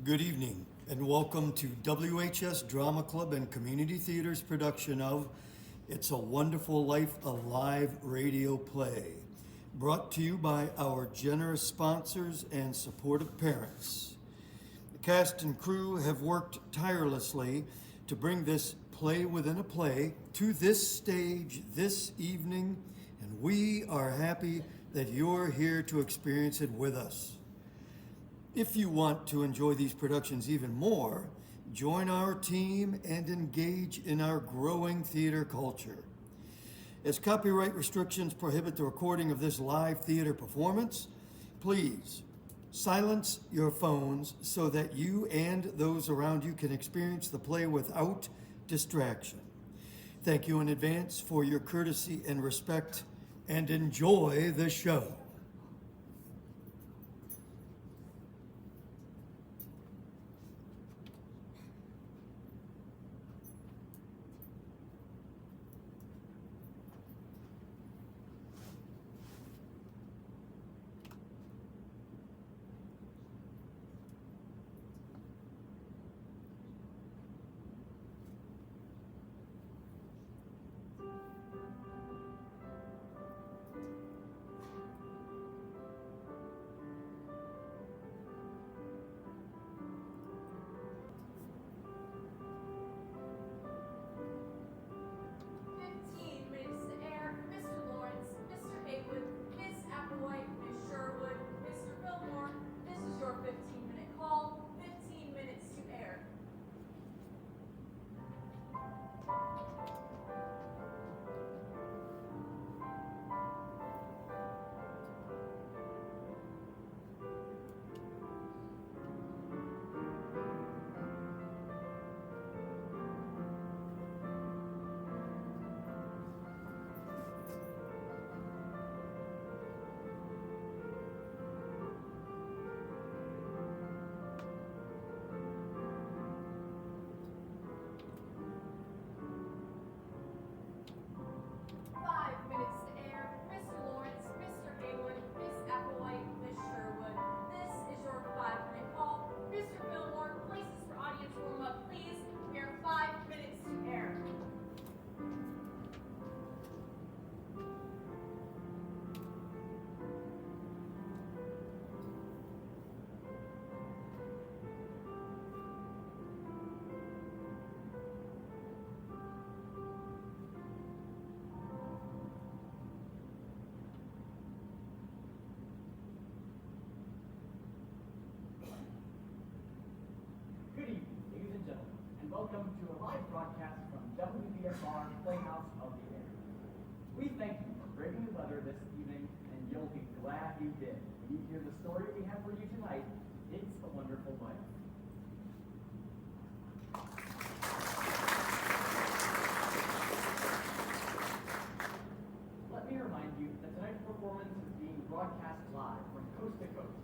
Good evening, and welcome to WHS Drama Club and Community Theater's production of It's a Wonderful Life, a live radio play, brought to you by our generous sponsors and supportive parents. The cast and crew have worked tirelessly to bring this play within a play to this stage this evening, and we are happy that you're here to experience it with us. If you want to enjoy these productions even more, join our team and engage in our growing theater culture. As copyright restrictions prohibit the recording of this live theater performance, please silence your phones so that you and those around you can experience the play without distraction. Thank you in advance for your courtesy and respect, and enjoy the show. Good evening, ladies and gentlemen, and welcome to a live broadcast from WBSR Playhouse of the Air. We thank you for braving the weather this evening, and you'll be glad you did when you hear the story we have for you tonight, It's a Wonderful Life. Let me remind you that tonight's performance is being broadcast live from coast to coast.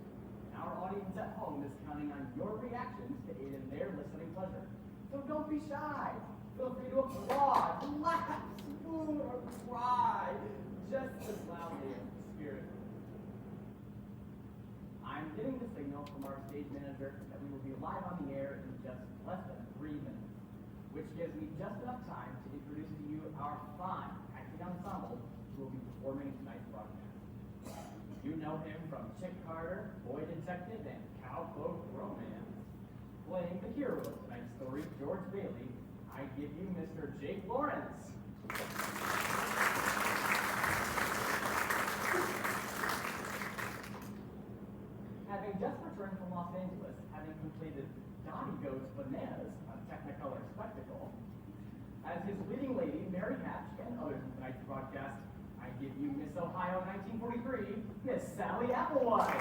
Our audience at home is counting on your reactions to aid in their listening pleasure. So don't be shy. Feel free to applaud, laugh, swoon, or cry just as loudly as the spirit. I'm getting the signal from our stage manager that we will be live on the air in just less than 3 minutes, which gives me just enough time to introduce to you our fine acting ensemble who will be performing tonight's broadcast. You know him from Chick Carter, Boy Detective, and Cowpoke Romance. Playing the hero of tonight's story, George Bailey, I give you Mr. Jake Lawrence. Having just returned from Los Angeles, having completed Donnie Goes Bananas, a Technicolor spectacle, as his leading lady, Mary Hatch, and others in tonight's broadcast, I give you Miss Ohio 1943, Miss Sally Applewhite.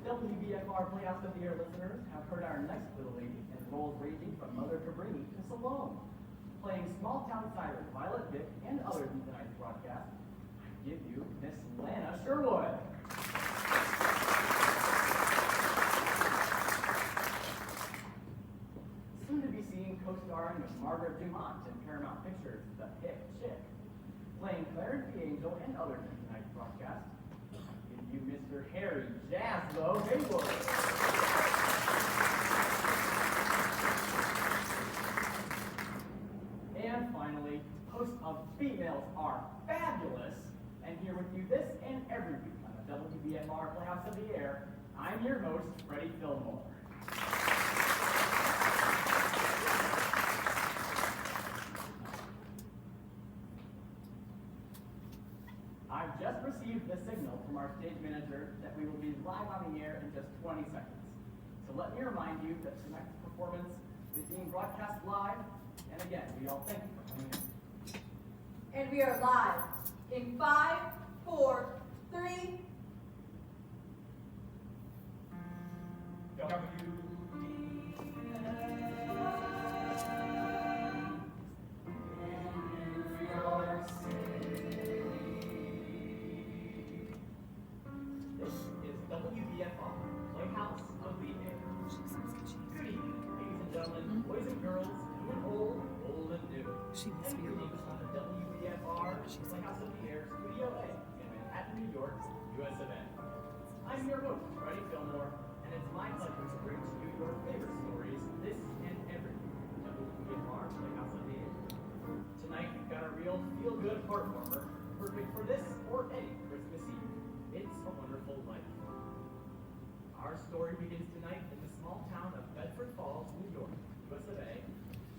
WBFR Playhouse of the Air listeners have heard our next little lady in roles ranging from Mother Cabrini to Salome. Playing small-town siren Violet Vick and others in tonight's broadcast, I give you Miss Lana Sherwood. Soon to be seen co-starring with Margaret Dumont in Paramount Pictures' The Hick Chick. Playing Clarence the Angel and others in tonight's broadcast, I give you Mr. Harry Jaslow Hayward. And finally, host of Females Are Fabulous, and here with you this and every week on the WBFR Playhouse of the Air, I'm your host, Freddie Fillmore. I've just received the signal from our stage manager that we will be live on the air in just 20 seconds. So let me remind you that tonight's performance is being broadcast live, and again, we all thank you for coming in. And we are live in 5, 4, 3. This is WBFR, Playhouse of the Air. Good evening, ladies and gentlemen, boys and girls, new and old, old and new. And greetings on the WBFR, Playhouse of the Air, Studio A in Manhattan, New York, US of A. I'm your host, Freddie Fillmore, and it's my pleasure to bring to you your favorite stories this and every week on WBFR, Playhouse of the Air. Tonight, we've got a real feel-good heartwarmer, perfect for this or any Christmas Eve. It's a Wonderful Life. Our story begins tonight in the small town of Bedford Falls, New York, US of A,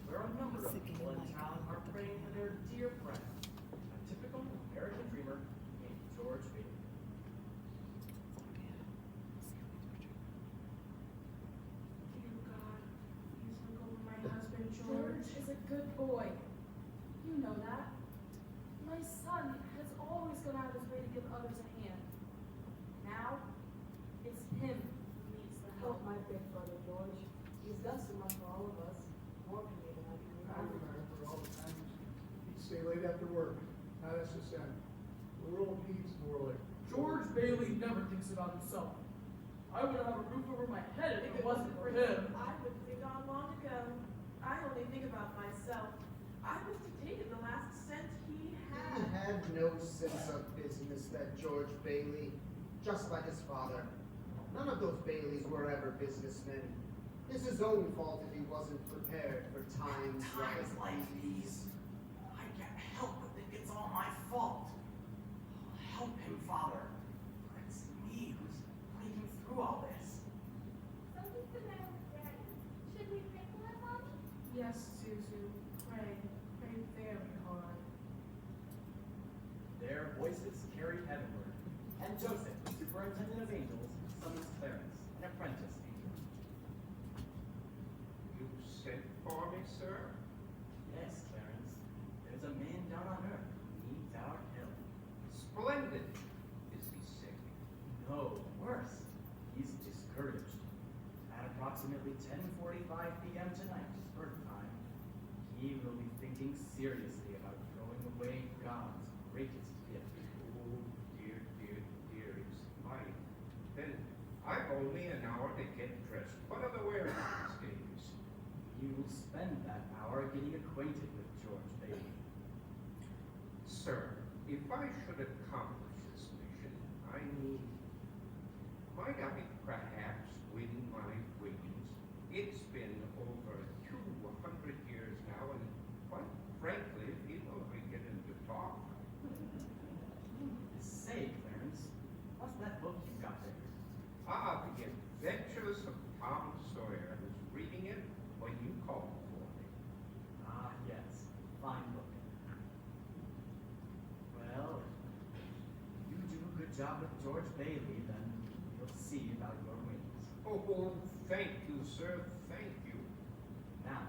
where a number of people in town are praying for their dear friend, a typical American dreamer named George Bailey. Dear God, please look over my husband, George. George is a good boy. You know that. My son has always gone out of his way to give others a hand. Now, it's him who needs the Help help. my big brother, George. He's done so much for all of us. More for me than I can I remember. remember all the times he'd stay late after work, not SSN. Little old Pete's more like, George Bailey never thinks about himself. I would have a roof over my head if it wasn't for him. I would be gone long ago. I only think about myself. I must have taken the last cent he He had. had no sense of business, that George Bailey, just like his father. None of those Baileys were ever businessmen. It's his own fault if he wasn't prepared for times like these. I can't help but think it's all my fault. Help him, Father. For it's me who's putting him through all this. Something's the matter with Daddy. Should we pray for him, Mommy? Yes, Suzu. Pray. Pray very hard. Their voices carried heavenward, and Joseph, the superintendent of angels, summons Clarence, an apprentice angel. You sent for me, sir? Yes, Clarence, there's a man down on earth who needs our help. Splendid. Is he sick? No, worse, he's discouraged. At approximately 10:45 p.m. tonight, Earth time, he will be thinking seriously about throwing away God's greatest gift. Oh, dear, dear, dear, it's life. Then I've only an hour to get dressed. What are the wear these days? You will spend that hour getting acquainted with George Bailey. Sir, if I should accomplish this mission, I need... Might I perhaps win my wings? It's been over 200 years now, and quite frankly, people I get him to talk. Say, Clarence, what's that book you've got there? Ah, The Adventures of Tom Sawyer. I was reading it when you called for me. Ah, yes, fine book. Well, if you do a good job with George Bailey, then you'll see about your wings. Oh, thank you, sir, thank you. Now,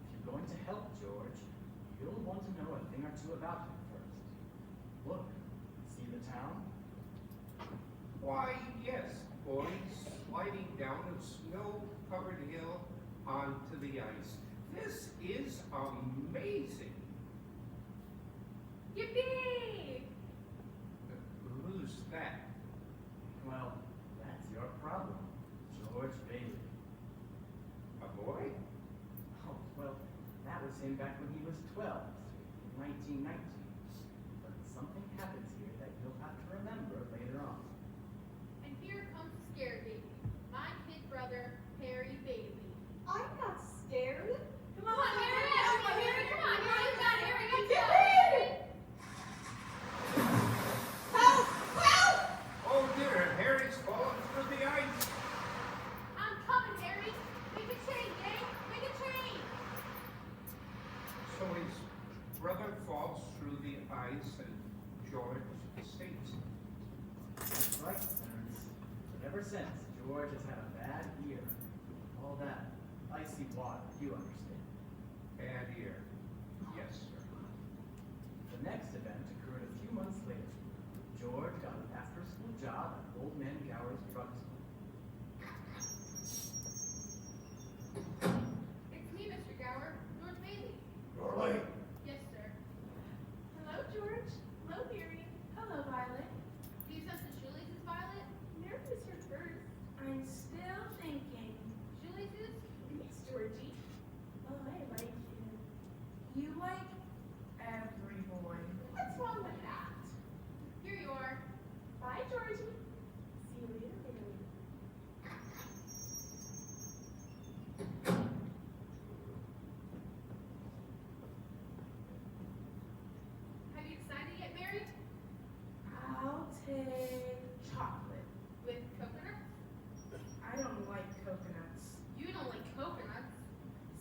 if you're going to help George, you'll want to know a thing or two about him first. Look, see the town? Why, yes, boys, sliding down a snow-covered hill onto the ice. This is amazing. Yippee! Who's that? Well, that's your problem, George Bailey. A boy? Oh, well, that was him back when he was 12, in 1919. But something happens here that you'll have to remember later on. And Ever since, George has had a bad year. All that icy water, you understand. Bad ear. Yes, sir. The next event occurred a few months later. George got an after-school job at Old Man Gower's drugstore. It's me, Mr. Gower, George Bailey. You're late. Yes, sir. Hello, George. Hello, Mary. Hello, Violet. Do you sense the shoelaces, Violet? Nervous or first? I'm still thinking. Shoelaces? Yes, Georgie. Oh, I like you. You like every boy. What's wrong with that? Here you are. Bye, Georgie. See you later, Mary. Have you decided yet, Mary? I'll take chocolate. With coconut? I don't like coconuts. You don't like coconuts.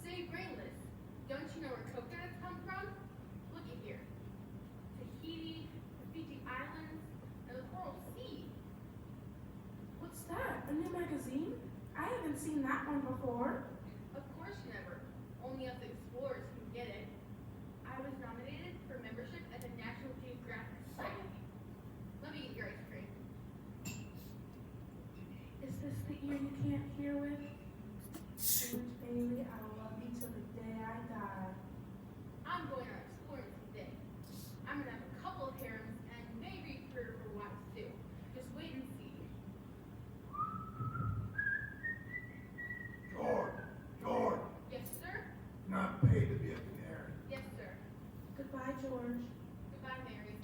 Say brainless. Don't you know where coconuts come from? Look at here. Tahiti, the Fiji Islands, and the Coral Sea. What's that? A new magazine? I haven't seen that one before. Of course never. Only us explorers can get it. I was nominated for membership at the National Geographic Society. Let me get your ice cream. Is this the ear you can't hear with? George Bailey, I'll love you till the day I die. I'm going out exploring today. I'm gonna have a couple of harems and maybe for wives too. Just wait and see. George, Yes, sir? not paid to be a canary. Yes, sir. Goodbye, George. Goodbye, Mary.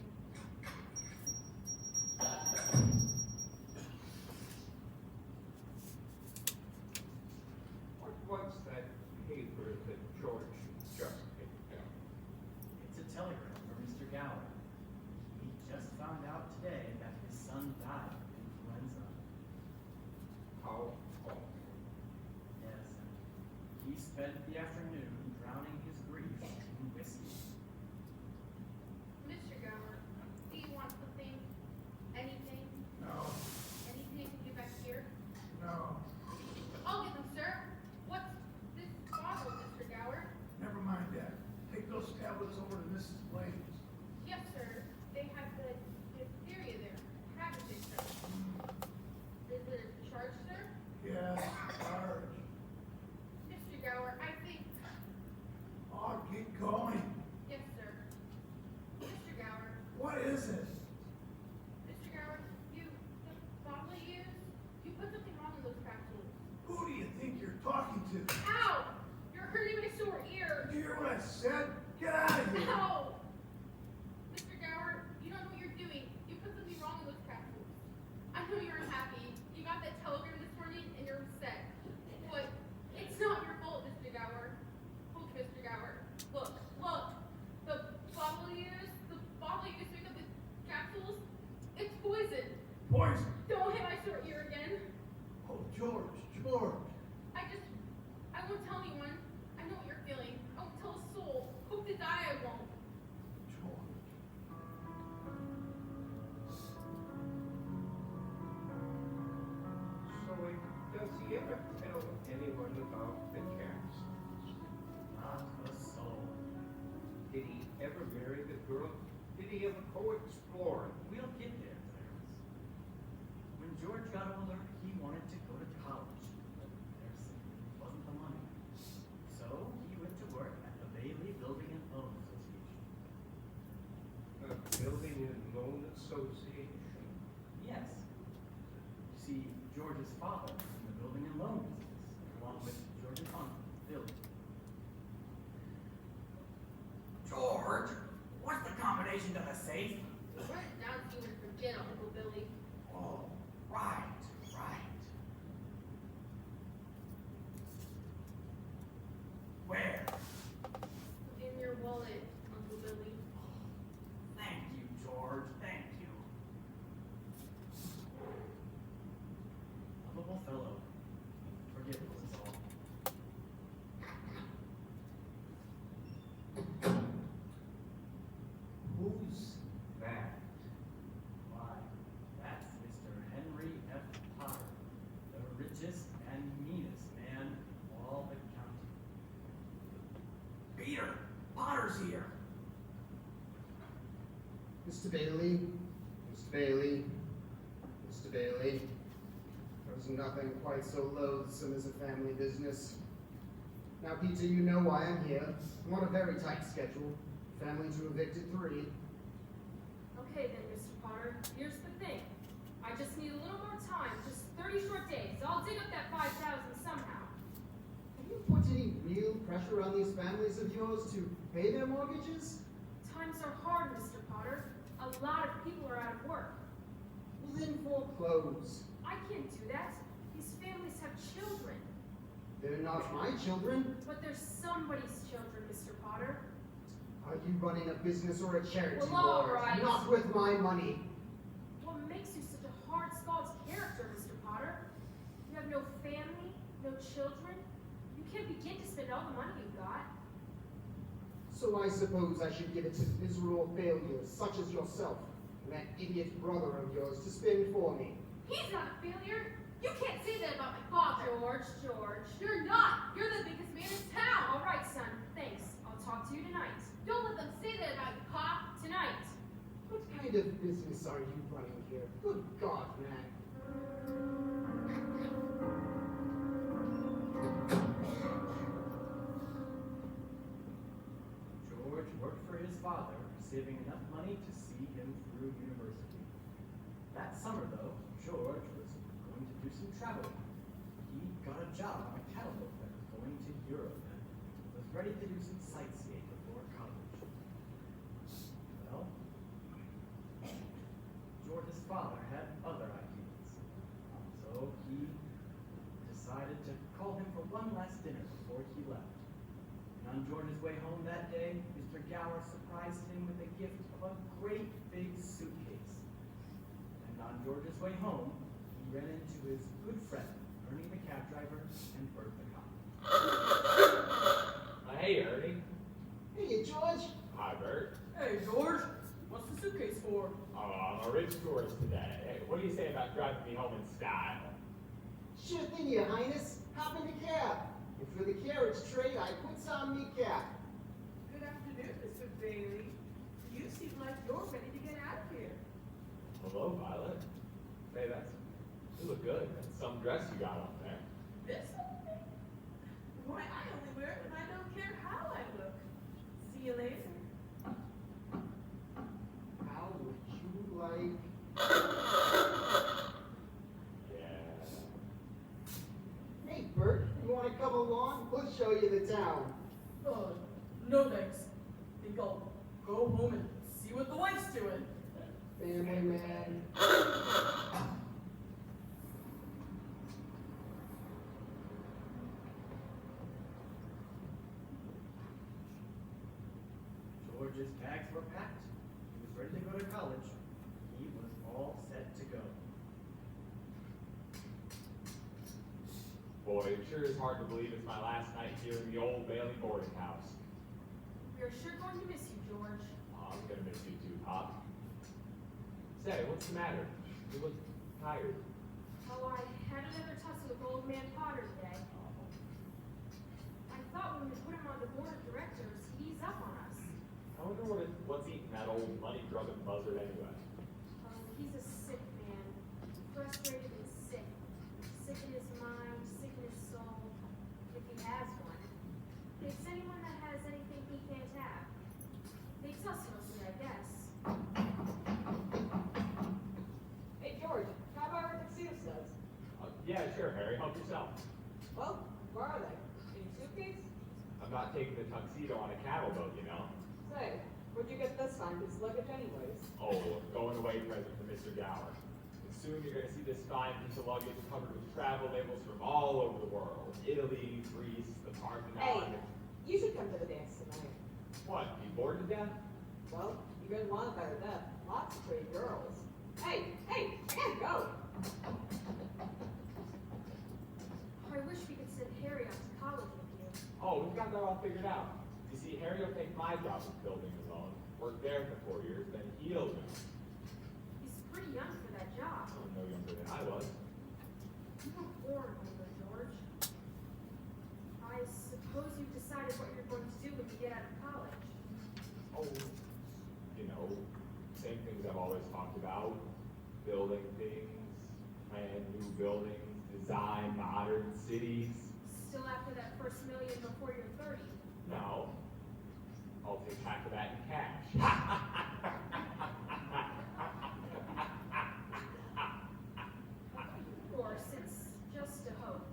What was that paper that George just picked up? It's a telegram from Mr. Gower. He just found out today that his son died of influenza. How awful. Yes, and he spent the afternoon drowning his grief in whiskey. Mr. Gower, do you want something? Anything? No, Anything to get back here? no, I'll get them, sir. What's this bottle, Mr. Gower? never mind that. Take those tablets over to Mrs. Blaine's. Yes, sir. They have the diphtheria there, haven't they, sir? Is it a charge, sir? Yes, large. Mr. Gower, I think. Oh, get going. Yes, sir. Mr. Gower. What is it? Mr. Gower, the bottle you used, you put something wrong in those capsules. Who do you think you're talking to? Ow! You're hurting my sore ear. Did you hear what I said? Get out of here. Ow! Mr. Gower, you don't know what you're doing. You put something wrong in those capsules. I know you're unhappy. You got that telegram this morning and you're upset. But it's not your fault, Mr. Gower. Look, Mr. Gower. Look. The bottle you used to pick up the capsules, it's poison. Poison. Don't hit my sore ear again. Oh, George. I won't tell anyone. I know what you're feeling. I won't tell a soul. Hope to die I won't. George. So does he ever tell anyone about the capsules? Not a soul. Did he ever marry the girl? Did he ever go exploring? We'll get there, Clarence. When George got older, he wanted to go to college, but there simply wasn't the money. So he went to work at the Bailey Building and Loan Association. A building and loan association. Yes. You see, George's father was in the building and loan business, along with George's uncle, Bill. George, what's the combination to the safe? Run it down so you would forget, Uncle Billy. Oh, right. Where? In your wallet, Uncle Billy. Thank you, George. Thank you. Lovable fellow. Forgivable is all. Who's that? Why, that's Mr. Henry F. Mr. Bailey, Mr. Bailey, Mr. Bailey. There's nothing quite so loathsome as a family business. Now, Peter, you know why I'm here. I'm on a very tight schedule. Family to evicted 3. Okay then, Mr. Potter, here's the thing. I just need a little more time, just 30 short days. I'll dig up that 5,000 somehow. Have you put any real pressure on these families of yours to pay their mortgages? Times are hard, Mr. Potter. A lot of people are out of work. Well, then foreclose. I can't do that. These families have children. They're not my children. But they're somebody's children, Mr. Potter. Are you running a business or a charity, Well, all Lord? right. Not with my money. What makes you such a hard-scalded character, Mr. Potter? You have no family, no children. You can't begin to spend all the money you've got. So I suppose I should give it to miserable failures such as yourself and that idiot brother of yours to spend for me. He's not a failure. You can't say that about my father. George. You're not. You're the biggest man in town. All right, son. Thanks. I'll talk to you tonight. Don't let them say that about you, Pop. Tonight. What kind of business are you running here? Good God, man. George worked for his father, saving enough money to see him through university. That summer, though, George was going to do some traveling. He got a job on a cattle boat that was going to Europe and was ready to do some sightseeing before college. Well, George's father had other ideas, so he decided to call him for one last dinner before he left. And on George's way home that day, Mr. Gower surprised him with a gift of a great big suitcase. And on George's way home, he ran into his good friend, Ernie the cab driver, and Bert the cop. Hey, Ernie. Hey, George. Hi, Bert. Hey, George, what's the suitcase for? Oh, I'm a rich tourist today. Hey, what do you say about driving me home in style? Sure thing, Your Highness. Hop in the cab. And for the carriage trade, I puts on me cap. Good afternoon, Mr. Bailey. You seem like you're ready to get out of here. Hello, Violet. Hey, you look good. That's some dress you got on there. This one? Why, I only wear it when I don't care how I look. See you later. How would you like... Yeah. Hey, Bert, you want to come along? We'll show you the town. No thanks. Think I'll go home and see what the wife's doing. Family man. George's bags were packed. He was ready to go to college. He was all set to go. Boy, it sure is hard to believe it's my last night here in the old Bailey boarding house. We're sure going to miss you, George. Oh, I'm gonna miss you too, Pop. Say, what's the matter? You look tired. Oh, I had another tussle with old man Potter today. I thought when we put him on the board of directors, he'd ease up on us. I wonder what's eating that old money-grubbing buzzard anyway. Oh, he's a sick man. Frustrated and sick. Sick in his mind, sick in his soul. If he has one. Takes anyone that has anything he can't have. Makes us mostly, I guess. Hey, George, how about our tuxedo studs? Yeah, sure, Harry. Help yourself. Well, where are they? In your suitcase? I'm not taking the tuxedo on a cattle boat, you know. Say, where'd you get this fine piece of luggage anyways? Oh, going away present for Mr. Gower. And soon you're going to see this fine piece of luggage covered with travel labels from all over the world. Italy, Greece, the Parthenon. Hey, you should come to the dance tonight. What, be bored to death? Well, you're gonna want a better death. Lots of pretty girls. Hey, I gotta go. I wish we could send Harry off to college with you. Oh, we've got that all figured out. You see, Harry will take my job of building his own, work there for 4 years, then he'll go. He's pretty young for that job. Oh, no younger than I was. You were born older, George. I suppose you've decided what you're going to do when you get out of college. Oh, you know, same thing things, plan new buildings, design modern cities. Still after that first million before you're 30. No. I'll take half of that in cash. Of course, it's just a hope.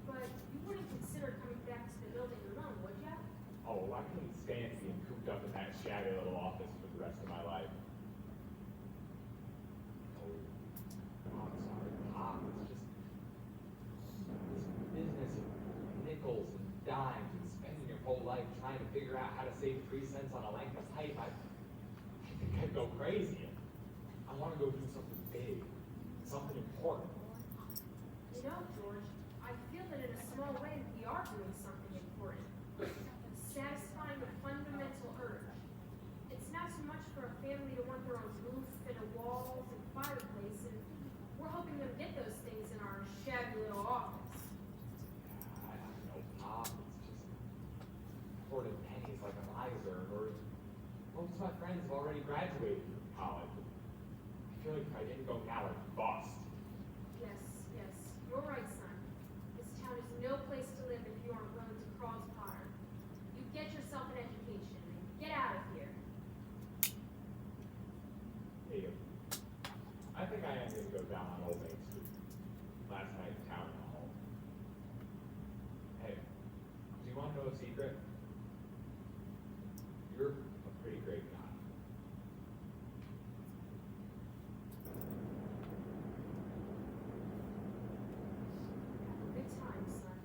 But you wouldn't consider coming back to the building alone, would ya? Oh, I couldn't stand being cooped up in that shabby little office for the rest of my life. Oh, I'm sorry, Pop. It's just this business of nickels and dimes and spending your whole life trying to figure out how to save 3 cents on a length of pipe. I think I'd go crazy. I want to go do something big, something important. You know, George, I feel that in a small way we are doing something important. Satisfying a fundamental urge. It's not so much for a family to want their own roof and a walls and fireplace, and we're hoping to get those things in our shabby little office. I don't know, Pop. It's just hoarding pennies like a miser, or most of my friends have already graduated from college. I feel like if I didn't go now, I'd bust. Yes, yes, you're right, son. This town is no place to live if you aren't willing to cross water. You get yourself an education and get out of here. Hey, I think I am going to go down on Old Main Street. Last night in town hall. Hey, do you want to know a secret? You're a pretty great guy. Have a good time, son.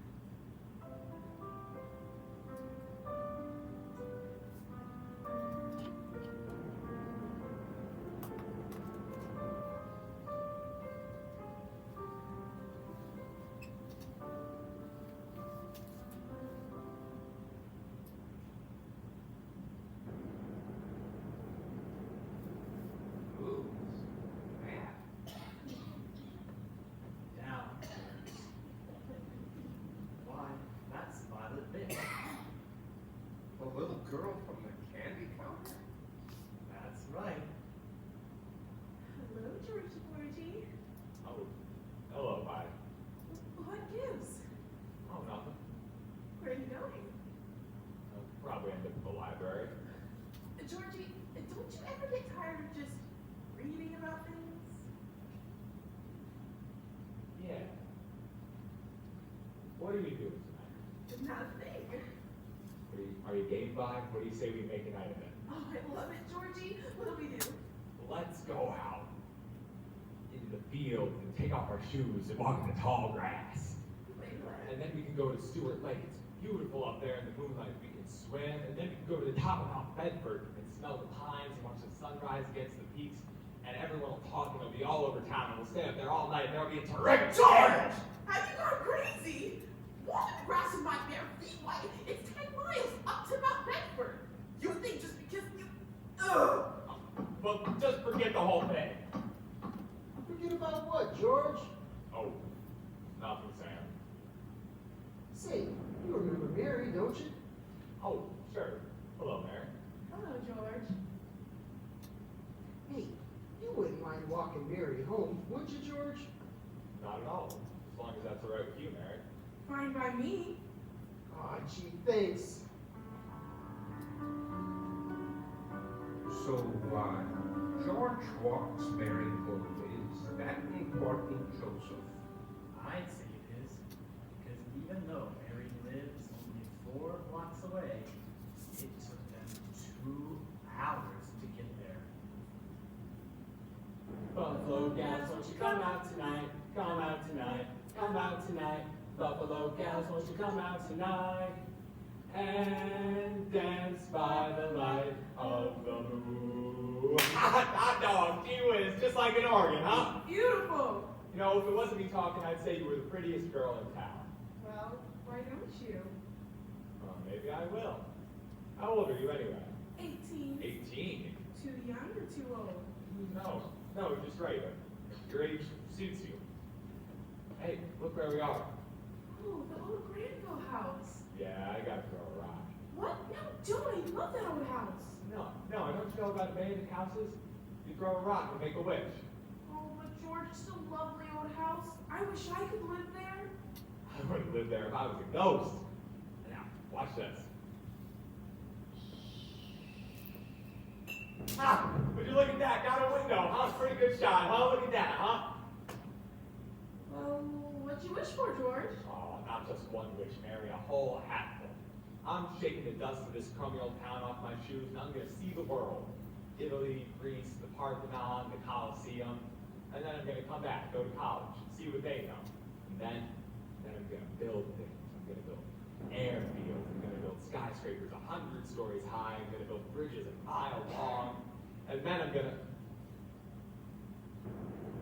Ooh, man. Down. Why, that's Violet Big. The little girl from the candy counter? That's right. Hello, Georgie Porgy. Oh, hello, bye. What gives? Oh, nothing. Where are you going? I'll probably end up in the library. Georgie, don't you ever get tired of just reading about things? Yeah. What are we doing tonight? Not a thing. Are you game by? What do you say we make a night of it? Oh, I love it, Georgie. What'll we do? Let's go out into the field and take off our shoes and walk in the tall grass. And then we can go to Stewart Lake. It's beautiful up there in the moonlight. We can swim, and then we can go to the top of Mount Bedford and smell the pines and watch the sunrise against the peaks. And everyone will talk, and it'll be all over town, and we'll stay up there all night, and there'll be a terrific George! Have you gone crazy? Walking the grass in my bare feet, why, it's 10 miles up to Mount Bedford. You think just because you... Ugh! Well, just forget the whole thing. Forget about what, George? Oh, nothing, Sam. Say, you remember Mary, don't you? Oh, sure. Hello, Mary. Hello, George. Hey, you wouldn't mind walking Mary home, would you, George? Not at all. As long as that's all right with you, Mary. Fine by me. Aw, gee, thanks. So, George walks Mary home. Is that important, Joseph? I'd say it is, because even though Mary lives only 4 blocks away, it took them 2 hours to get there. Buffalo gals, won't you come out tonight? Come out tonight, come out tonight. Buffalo gals, won't you come out tonight? And dance by the light of the moon. Hot dog, gee whiz, just like an organ, huh? Beautiful. You know, if it wasn't me talking, I'd say you were the prettiest girl in town. Well, why don't you? Well, maybe I will. How old are you anyway? 18. 18? Too young or too old? No, just right. Your age suits you. Hey, look where we are. Oh, the old Granville house. Yeah, I gotta throw a rock. What? No, don't. I love that old house. No, don't you know about abandoned houses? You throw a rock and make a wish. Oh, but George, it's a lovely old house. I wish I could live there. I wouldn't live there if I was a ghost. Now, watch this. Ah, would you look at that? Down a window, huh? Pretty good shot, huh? Look at that, huh? Well, what'd you wish for, George? Oh, not just one wish, Mary, a whole hatful. I'm shaking the dust of this crummy old town off my shoes, and I'm gonna see the world. Italy, Greece, the Parthenon, the Colosseum, and then I'm gonna come back, go to college, see what they know. And then I'm gonna build things. I'm gonna build airfields, I'm gonna build skyscrapers 100 stories high, I'm gonna build bridges a mile long, and then I'm gonna...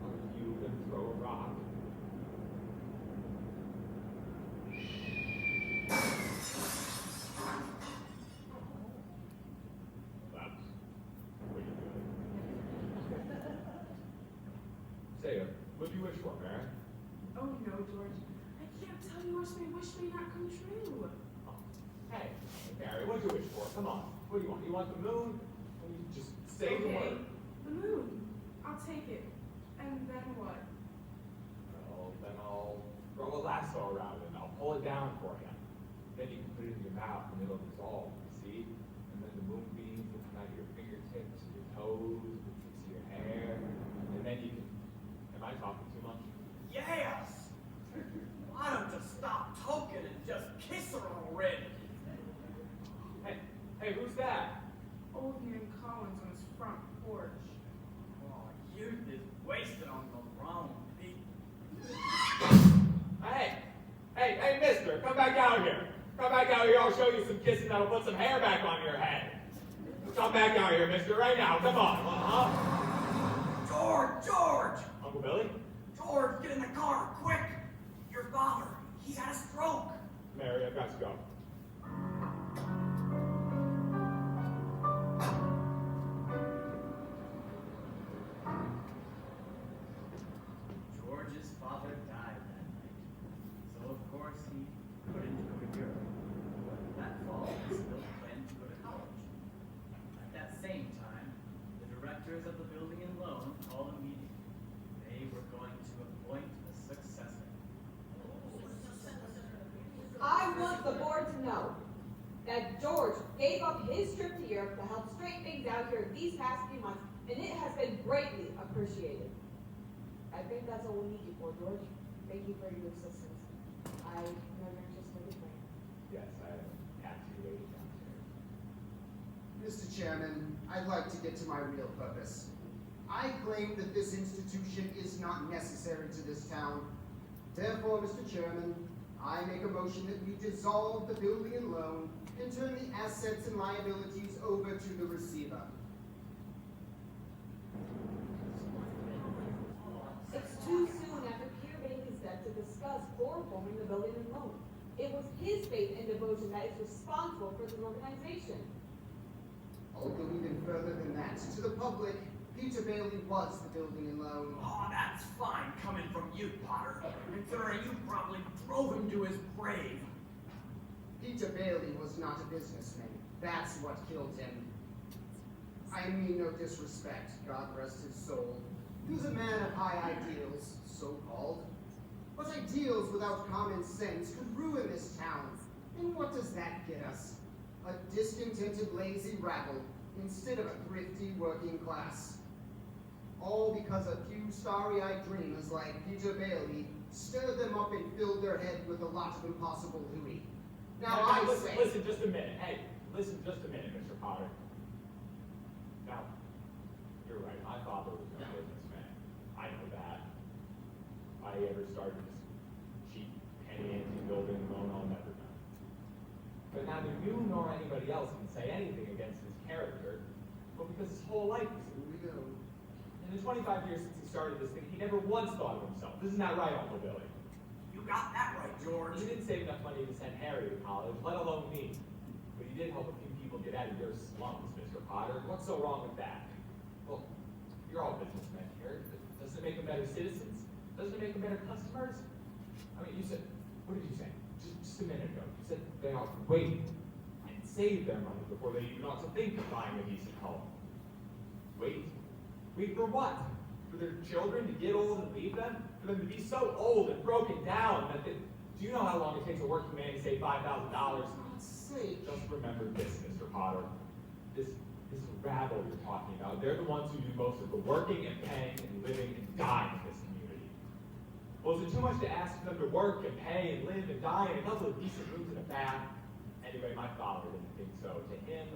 Are you gonna throw a rock? That's pretty good. Say it. What do you wish for, Mary? Oh no, George. I can't tell you, or my wish may not come true. Oh, hey, Mary, what do you wish for? Come on. What do you want? You want the moon? Or you just say the Okay, word? the moon. I'll take it. And then what? Well, then I'll throw a lasso around it and I'll pull it down for you. Then you can put it in your mouth and it'll dissolve, you see? And then the moonbeams will come out of your fingertips and your toes, the tips of your hair. And then you can... Am I talking too much? Yes! Why don't you stop talking and just kiss her already? Hey, who's that? Old man Collins on his front porch. Oh, youth is wasted on the wrong people. Hey, mister, come back out here. Come back out here, I'll show you some kissing that'll put some hair back on your head. Come back out here, mister, right now, come on, George! Uncle Billy? George, get in the car, quick! Your father, he's had a stroke. Mary, I've got to go. George's father died that night, so of course he couldn't go to Europe. But that fall, he still planned to go to college. At that same time, the directors of the building and loan called a meeting. They were going to appoint a successor. I want the board to know that George gave up his trip to Europe to help straighten things out here these past few months, and it has been greatly appreciated. I think that's all we need you for, George. Thank you for your assistance. I know you're interested in me. Yes, I have a taxi waiting downstairs. Mr. Chairman, I'd like to get to my real purpose. I claim that this institution is not necessary to this town. Therefore, Mr. Chairman, I make a motion that we dissolve the building and loan and turn the assets and liabilities over to the receiver. It's too soon after Peter Bailey's death to discuss chloroforming the building and loan. It was his faith and devotion that is responsible for this organization. I'll go even further than that. To the public, Peter Bailey was the building and loan. Oh, that's fine coming from you, Potter. Considering you probably drove him to his grave. Peter Bailey was not a businessman. That's what killed him. I mean no disrespect, God rest his soul. He was a man of high ideals, so-called. But ideals without common sense could ruin this town. And what does that get us? A discontented, lazy rabble, instead of a thrifty working class. All because a few starry-eyed dreamers like Peter Bailey stirred them up and filled their head with a lot of impossible hooey. Now I say... Listen just a minute. Hey, listen just a minute, Mr. Potter. Now, you're right. My father was no businessman. I know that. I ever started this cheap penny ante building loan, I'll never know. But neither you nor anybody else can say anything against his character, but because his whole life was in the 25 years since he started this thing, he never once thought of himself. Isn't that right, Uncle Billy? You got that right, George. He didn't save enough money to send Harry to college, let alone me. But he did help a few people get out of their slums, Mr. Potter. What's so wrong with that? Well, you're all businessmen here. Doesn't it make them better citizens? Doesn't it make them better customers? I mean, you said, what did you say? Just a minute ago. You said they ought to wait and save their money before they even ought to think of buying a decent home. Wait? Wait for what? For their children to get old and leave them? For them to be so old and broken down that they... Do you know how long it takes a working man to save $5,000? For God's sake. Just remember this, Mr. Potter. This rabble you're talking about, they're the ones who do most of the working and paying and living and dying in this community. Well, is it too much to ask for them to work and pay and live and die in a couple of decent rooms and a bath? Anyway, my father didn't think so. To him,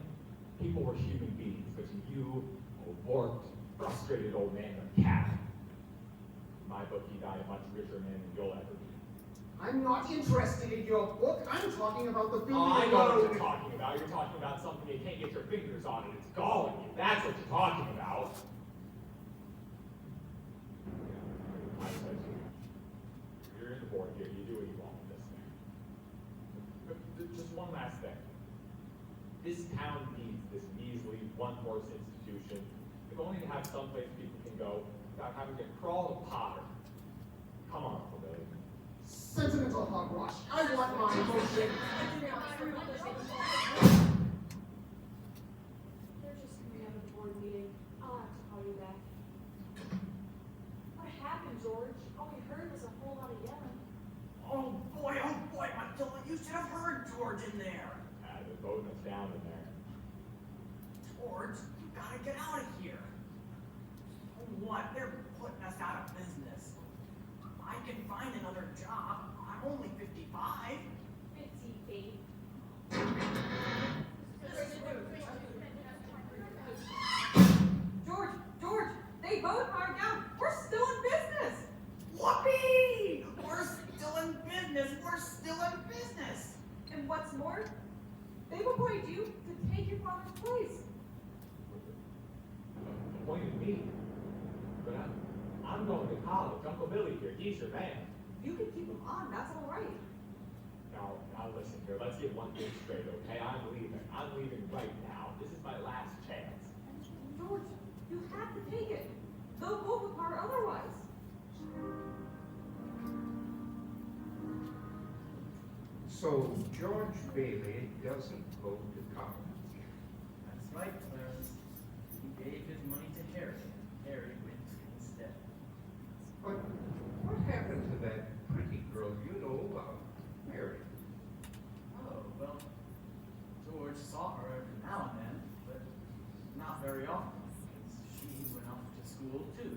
people were human beings, but to you, a warped, frustrated old man in a cabin. In my book, he died a much richer man than you'll ever be. I'm not interested in your book. I'm talking about the building I know what alone. you're talking about. You're talking about something you can't get your fingers on and it's galling you. That's what you're talking about. I said to you, you're in the board here. You do what you want with this thing. But just one last thing. This town needs this measly, one-horse institution, if only to have someplace people can go without having to crawl to Potter. Come on, Uncle Billy. Sentimental hogwash. I want my emotion. They're just coming out of the board meeting. I'll have to call you back. What happened, George? All we heard was a whole lot of yelling. Oh boy, Matilda, you should have heard George in there. They're voting us down in there. George, you gotta get out of here. What? They're putting us out of business. I can find another job. I'm only 55. 58. George, they both are down. We're still in business. Whoopee! We're still in business. We're still in business. And what's more, they've appointed you to take your father's place. Appointed me. But I'm going to college. Uncle Billy here, he's your man. You can keep him on, that's all right. Now listen here, let's get one thing straight, okay? I'm leaving. I'm leaving right now. This is my last chance. George, you have to take it. They'll go apart otherwise. So George Bailey doesn't go to college. That's right, Clarence. He gave his money to Harry, and Harry went instead. But what happened to that pretty girl you know about, Mary? Oh, well, George saw her every now and then, but not very often, because she went off to school too.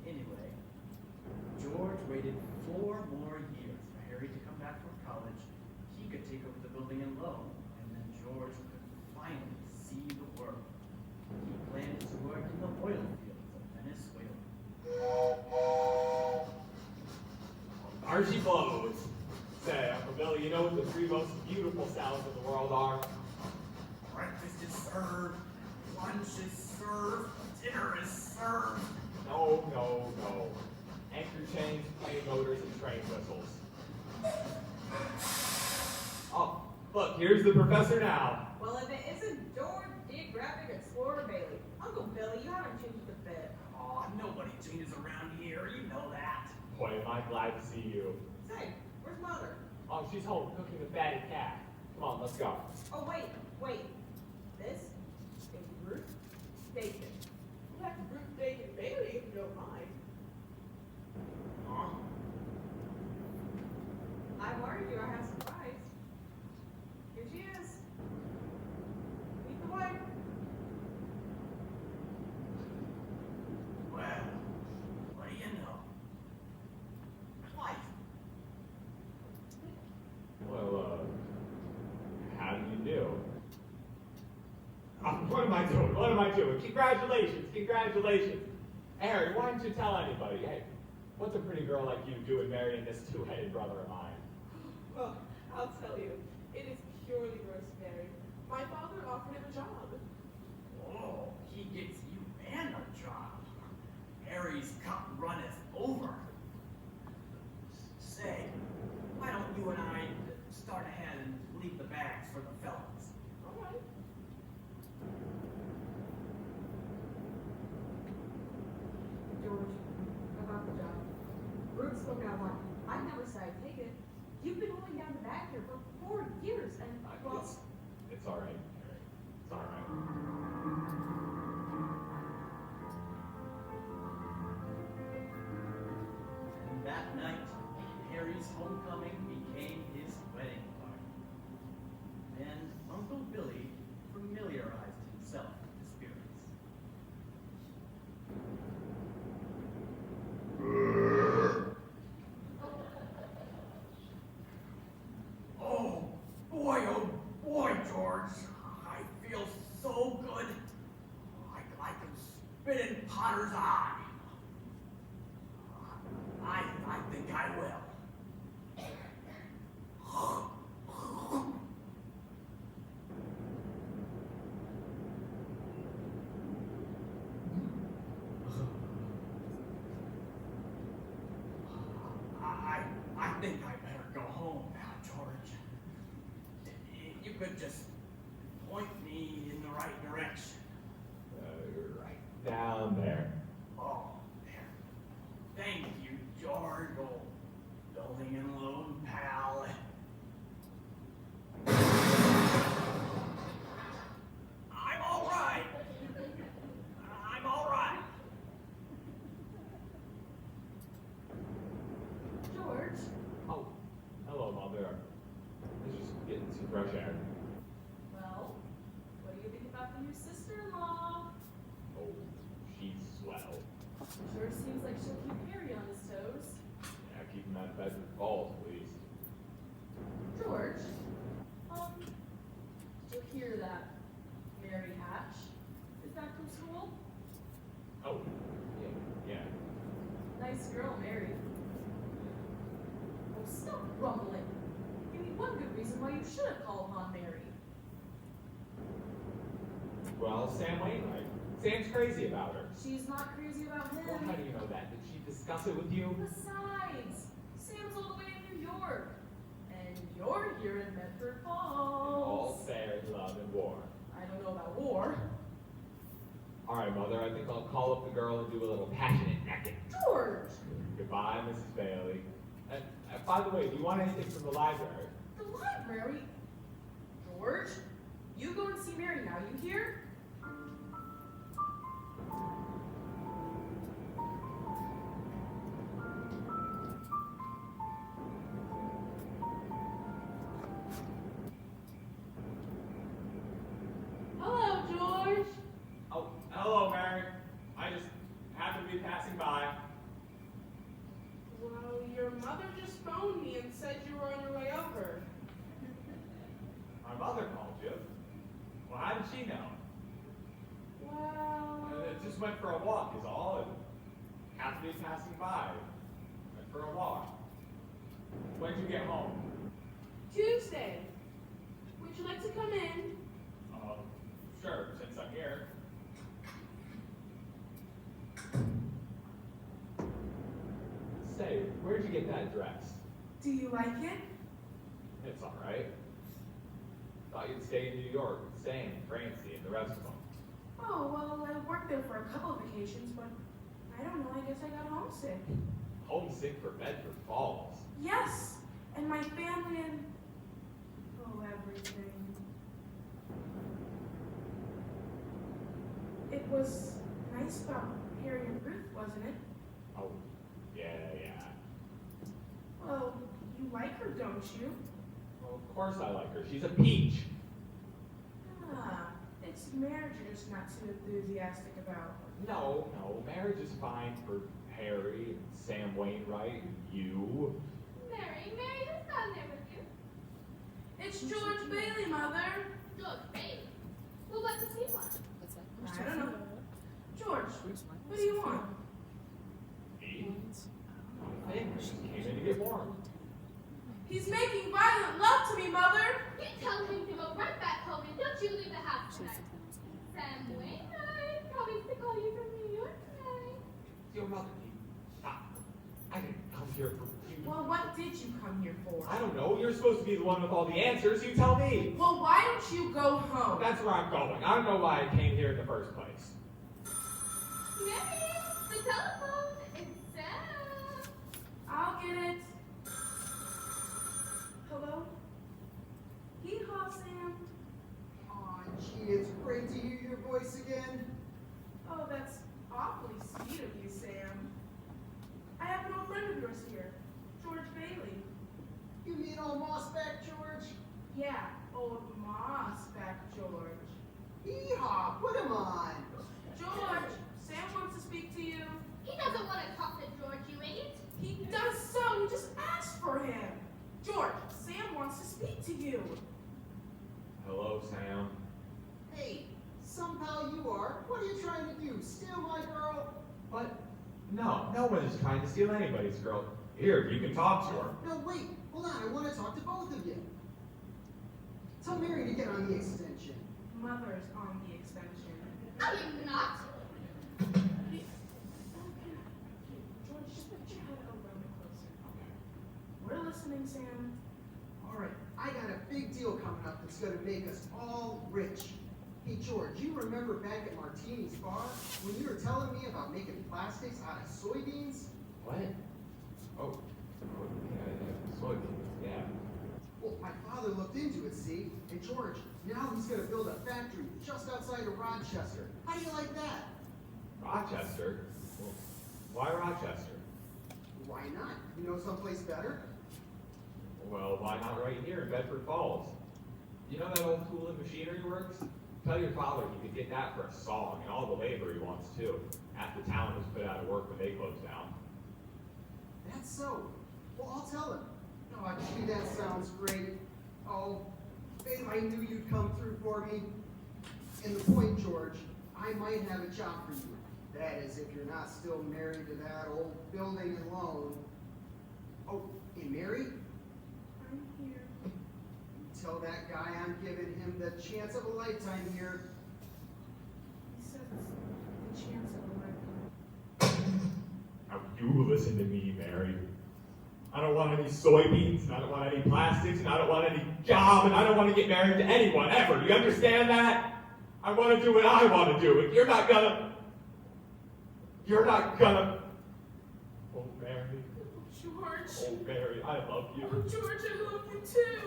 Anyway, George waited 4 more years for Harry to come back from college. He could take over the building alone, and then George could finally see the world. He planned to work in the oil fields of Venezuela. Archie blows. Say, Uncle Billy, you know what the 3 most beautiful sounds in the world are? Breakfast is served. Lunch is served. Dinner is served. No. Anchor chains, plane motors, and train whistles. Oh, look, here's the professor now. Well, if it isn't George Geographic Explorer Bailey. Uncle Billy, you haven't changed a bit. Aw, nobody changes around here. You know that. Boy, am I glad to see you. Say, where's Mother? Oh, she's home cooking the fatted calf. Come on, let's go. Oh, wait. This is Ruth Bacon. That's Ruth Bacon Bailey, if you don't mind. Huh? I warned you I have surprise. Here she is. Meet the wife. Well, what do you know? Wife. Well, how do you do? What am I doing? Congratulations. Harry, why didn't you tell anybody? Hey, what's a pretty girl like you doing marrying this 2-headed brother of mine? Well, I'll tell you, it is purely rosemary. My father offered him a job. Oh, he gets you and a job. Harry's cup runneth over. Say, why don't you and I start ahead and leave the bags for the fellas? All right. George, about the job. Ruth spoke out loud. I never said I'd take it. You've been holding down the bag here for 4 years, and well, It's all right, Harry. It's all right. his homecoming became his wedding party. And Uncle Billy familiarized himself with the spirits. Oh boy, George. I feel so good. I can spit in Potter's eye. I think I will. I think I better go home now, George. You could just point me in the right direction. Right down there. Oh, there. Thank you, George, old building and loan pal. I'm all right. I'm all right. George, Oh, hello, Mother. I was just getting some fresh air. well, what do you think about the new sister-in-law? Oh, she's swell. Sure seems like she'll keep Harry on his toes. Yeah, keep him out of Bedford Falls, please. George, did you hear that Mary Hatch is back from school? Oh, yeah. Nice girl, Mary. Oh, stop grumbling. Give me one good reason why you should have called upon Mary. Well, Sam Wainwright. Sam's crazy about her. She's not crazy about him. Well, how do you know that? Did she discuss it with you? Besides, Sam's all the way in New York. And you're here in Bedford Falls. All fair in love and war. I don't know about war. All right, Mother, I think I'll call up the girl and do a little passionate necking. George! Goodbye, Mrs. Bailey. By the way, do you want anything from the library? The library? George? You go and see Mary now, you hear? Hello, George. Oh, hello, Mary. I just happened to be passing by. Well, your mother just phoned me and said you were on your way over. My mother called you. Well, how did she know? Well, I just went for a walk is all, and happened to be passing by. Went for a walk. When'd you get home? Tuesday. Would you like to come in? Sure, since I'm here. Say, where'd you get that dress? Do you like it? It's all right. Thought you'd stay in New York with Sam, Francie, and the rest of them. Oh, well, I worked there for a couple of vacations, but I don't know, I guess I got homesick. Homesick for Bedford Falls. Yes, and my family and, oh, everything. It was nice about Harry and Ruth, wasn't it? Oh, yeah. Well, you like her, don't you? Well, of course I like her. She's a peach. Ah, it's marriage you're just not too enthusiastic about. No, marriage is fine for Harry and Sam Wainwright and you. Mary, who's down there with you? It's George Bailey, Mother. George Bailey. Well, what does he want? I don't know. George, what do you want? Me? Nothing. Just came in to get warm. He's making violent love to me, Mother. You tell him to go right back home and don't you leave the house tonight. Sam Wainwright promised to call you from New York tonight. Your mother, stop. I didn't come here for you. Well, what did you come here for? I don't know. You're supposed to be the one with all the answers. You tell me. Well, why don't you go home? That's where I'm going. I don't know why I came here in the first place. Mary, the telephone. It's Sam. I'll get it. Hello? Hee-haw, Sam. Aw, gee, it's great to hear your voice again. Oh, that's awfully sweet of you, Sam. I have an old friend of yours here, George Bailey. You mean old Moss back, George? Yeah, old Moss back, George. Hee-haw, put him on. George, Sam wants to speak to you. He doesn't want to talk to George, you idiot. He does so. You just asked for him. George, Sam wants to speak to you. Hello, Sam. Hey, some pal you are. What are you trying to do? Steal my girl? What? No one is trying to steal anybody's girl. Here, you can talk to her. No, wait. Hold on. I want to talk to both of you. Tell Mary to get on the extension. Mother's on the extension. I am not. George, just put your head a little bit closer. We're listening, Sam. All right. I got a big deal coming up that's going to make us all rich. Hey, George, you remember back at Martini's bar when you were telling me about making plastics out of soybeans? What? Oh, yeah, soybeans, yeah. Well, my father looked into it, see? And George, now he's going to build a factory just outside of Rochester. How do you like that? Rochester? Well, why Rochester? Why not? You know someplace better? Well, why not right here in Bedford Falls? You know that old tool and machinery works? Tell your father he could get that for a song and all the labor he wants too. Half the town was put out of work when they closed down. That's so. Well, I'll tell him. Oh, gee, that sounds great. Oh, babe, I knew you'd come through for me. And the point, George, I might have a job for you. That is, if you're not still married to that old building and loan. Oh, and Mary? I'm here. Tell that guy I'm giving him the chance of a lifetime here. He says the chance of a lifetime. Now you listen to me, Mary. I don't want any soybeans, and I don't want any plastics, and I don't want any job, and I don't want to get married to anyone ever. You understand that? I want to do what I want to do, and you're not gonna. Oh, Mary. George. Oh, Mary, I love you. Oh, George, I love you too.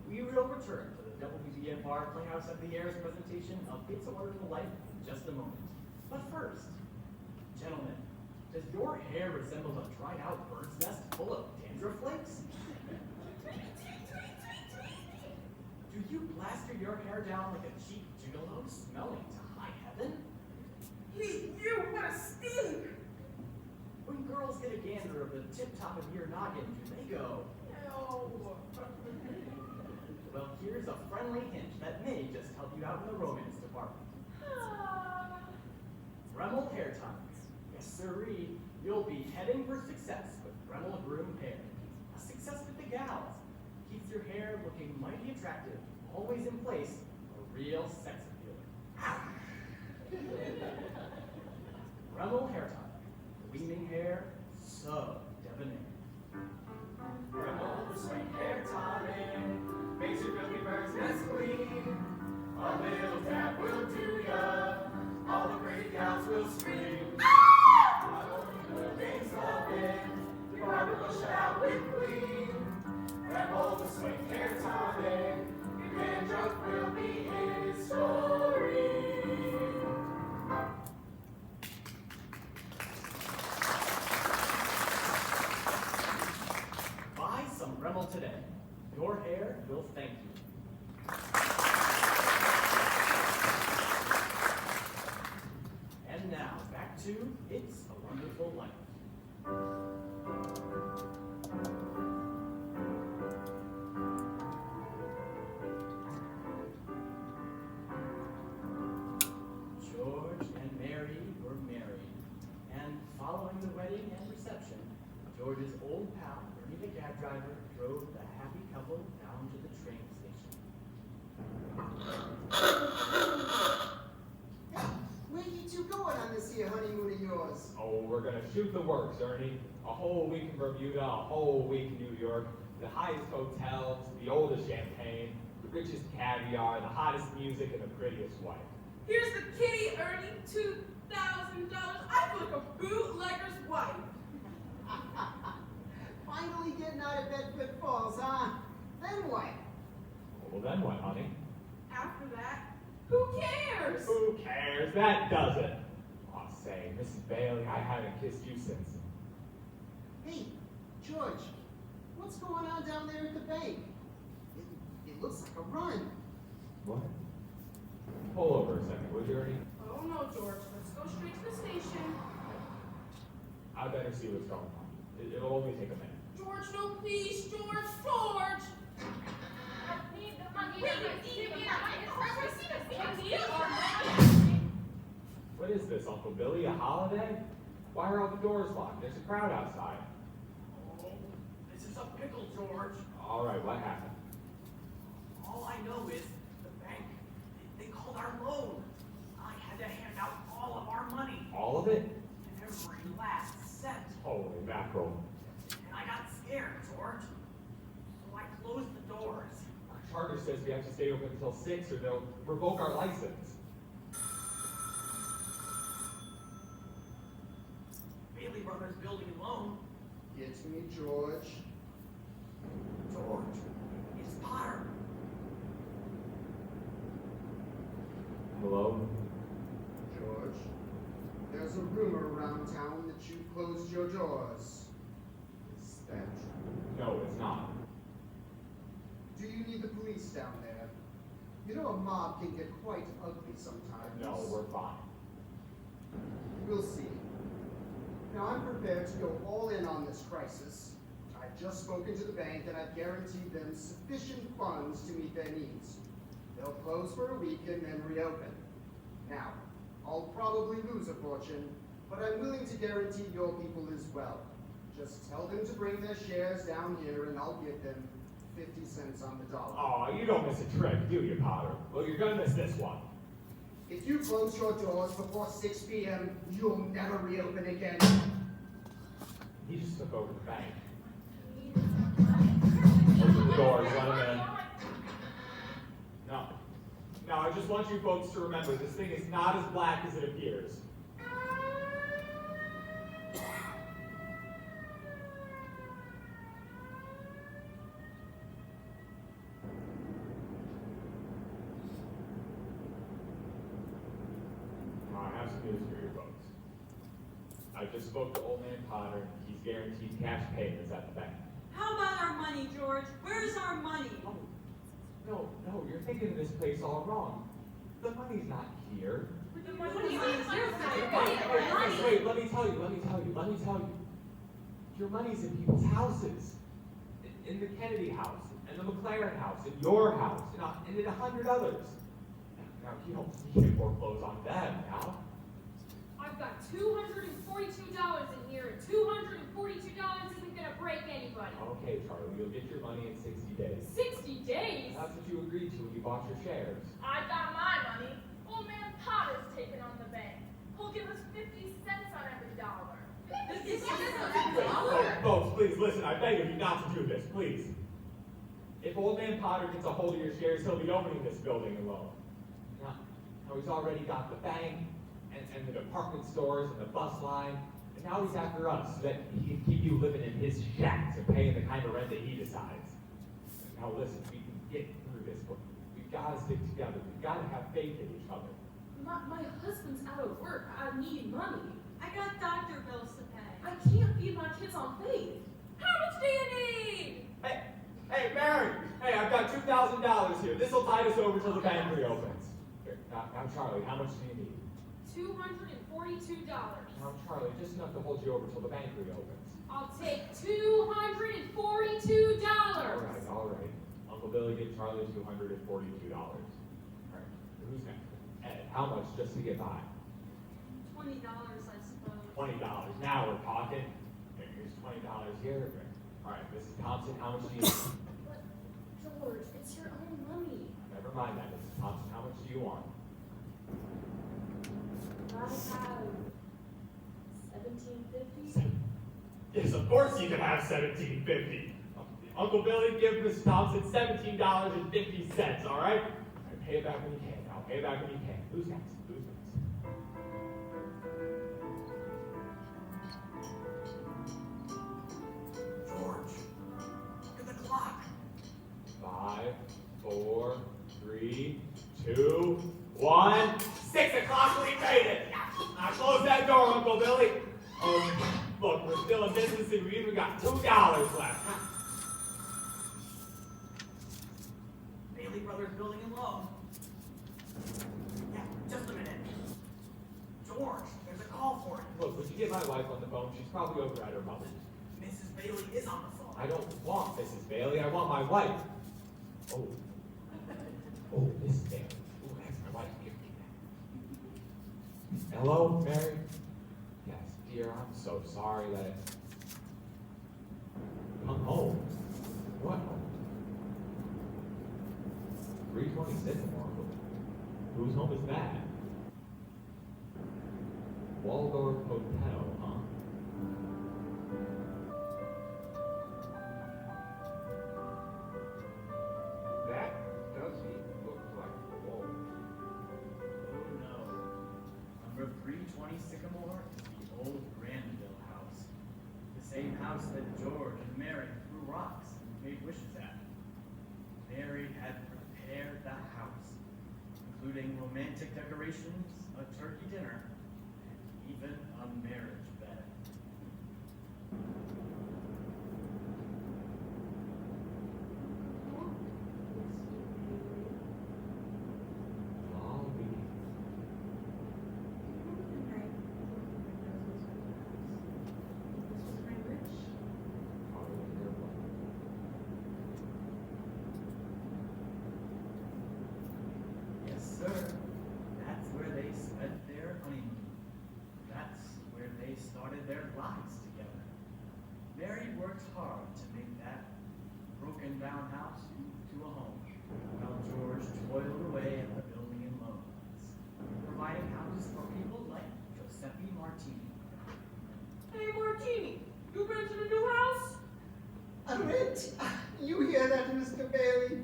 We will return to the WBFR Playhouse of the Year's presentation of It's a Wonderful Life in just a moment. But first, gentlemen, does your hair resemble a dried out bird's nest full of dandruff flakes? Do you plaster your hair down like a cheap gigolo smelling to high heaven? You, what a stink! When girls get a gander of the tip top of your noggin, do they go, No. well, here's a friendly hint that may just help you out in the romance department. Dremel hair tonics. Yes, sirree. You'll be heading for success with Dremel Groom hair. A success with the gals. Keeps your hair looking mighty attractive, always in place, a real sex appeal. Dremel hair tonic. Gleaming hair, so debonair. Dremel the sweet hair tonic makes your filthy bird's nest clean. A little tap will do ya. All the pretty gals will scream. Not only will things love it, the barber will shout out with glee. Dremel the sweet hair tonic, your dandruff will be history. Buy some Dremel today. Your hair will thank you. And now, back to It's a Wonderful Life. George and Mary were married, and following the wedding and reception, George's old pal, Ernie the cab driver, drove the happy couple down to the train station. Where you two going on this here honeymoon of yours? Oh, we're gonna shoot the works, Ernie. A whole week in Bermuda, a whole week in New York, the highest hotels, the oldest champagne, the richest caviar, the hottest music, and the prettiest wife. Here's the kitty earning $2,000. I feel like a bootlegger's wife. Finally getting out of Bedford Falls, huh? Then what? Well, then then what, honey? After that, who cares? Who cares? That does it. Aw, say, Mrs. Bailey, I haven't kissed you since. Hey, George, what's going on down there at the bank? It looks like a run. What? Pull over a second, would you, Ernie? Oh no, George. Let's go straight to the station. I better see what's going on. It'll only take a minute. George, no, please, George, George. I need the money. Wait, Give me the money. I need our money. What is this, Uncle Billy? A holiday? Why are all the doors locked? There's a crowd outside. Oh, this is a pickle, George. All right, what happened? All I know is the bank, they called our loan. I had to hand out all of our money. All of it? Every last cent. Holy mackerel. And I got scared, George. So I closed the doors. Our charter says we have to stay open until 6 or they'll revoke our license. Bailey Brothers Building and Loan. It's me, George. George, it's Potter. Hello? George, there's a rumor around town that you closed your doors. Is that true? No, it's not. Do you need the police down there? You know a mob can get quite ugly sometimes. No, we're fine. We'll see. Now, I'm prepared to go all in on this crisis. I've just spoken to the bank and I've guaranteed them sufficient funds to meet their needs. They'll close for a week and then reopen. Now, I'll probably lose a fortune, but I'm willing to guarantee your people as well. Just tell them to bring their shares down here and I'll give them 50 cents on the dollar. Oh, you don't miss a trick, do you, Potter? Well, you're gonna miss this one. If you close your doors before 6 p.m., you'll never reopen again. He just took over the bank. Open the doors, let him in. No. No, I just want you folks to remember, this thing is not as black as it appears. I have some news for you folks. I just spoke to old man Potter. He's guaranteed cash payments at the bank. How about our money, George? Where's our money? No, you're thinking of this place all wrong. The money's not here. The money is here. Wait, let me tell you. Your money's in people's houses. In the Kennedy house, and the McLaren house, in your house, and in 100 others. Now, you can't foreclose on them now. I've got $242 in here, and $242 isn't gonna break anybody. Okay, Charlie, you'll get your money in 60 days. 60 days? That's what you agreed to when you bought your shares. I got my money. Old man Potter's taking on the bank. He'll give us 50 cents on every dollar. 50 cents on every dollar? Folks, please listen. I beg of you not to do this, please. If old man Potter gets a hold of your shares, he'll be opening this building alone. Now he's already got the bank and the department stores and the bus line, and now he's after us so that he can keep you living in his shacks and paying the kind of rent that he decides. Now listen, we can get through this, but we've got to stick together. We've got to have faith in each other. My husband's out of work. I need money. I got doctor bills to pay. I can't feed my kids on faith. How much do you need? Hey, Mary! Hey, I've got $2,000 here. This'll tide us over till the bank reopens. Here, now, Charlie, how much do you need? $242. Now, Charlie, just enough to hold you over till the bank reopens. I'll take $242. All right. Uncle Billy gave Charlie $242. All right, who's next? Ed, how much just to get by? $20, I suppose. $20. Now we're talking. Here's $20 here. All right, Mrs. Thompson, how much do you need? But, George, it's your own money. Never mind that, Mrs. Thompson. How much do you want? I have $17.50. Yes, of course you can have $17.50. Uncle Billy, give Mrs. Thompson $17.50, all right? Pay it back when you can. Now, pay it back when you can. Who's next? George, look at the clock. 5, 4, 3, 2, 1. 6 o'clock, we made it! Now close that door, Uncle Billy. Oh, look, we're still in business and we even got $2 left. Bailey Brothers Building and Loan. Yeah, just a minute. George, there's a call for you. Look, would you get my wife on the phone? She's probably over at her mother's. Mrs. Bailey is on the phone. I don't want Mrs. Bailey, I want my wife. Oh. Oh, Mrs. Bailey. Oh, that's my wife. Give me that. Hello, Mary? Yes, dear, I'm so sorry that... Come home. What home? 326 tomorrow. Whose home is that? Waldorf Hotel, huh? That doesn't look like the wall. Oh no. Number 320 Sycamore is the old Granville house. The same house that George and Mary threw rocks and made wishes at. Mary had prepared the house, including romantic decorations, a turkey dinner, and even a marriage bed. Yes, sir. That's where they spent their honeymoon. That's where they started their lives together. Mary worked hard to make that broken down house into a home, while George toiled away at the building and loans, providing houses for people like Giuseppe Martini. Hey, Martini, you rented a new house? A rent? You hear that, Mr. Bailey?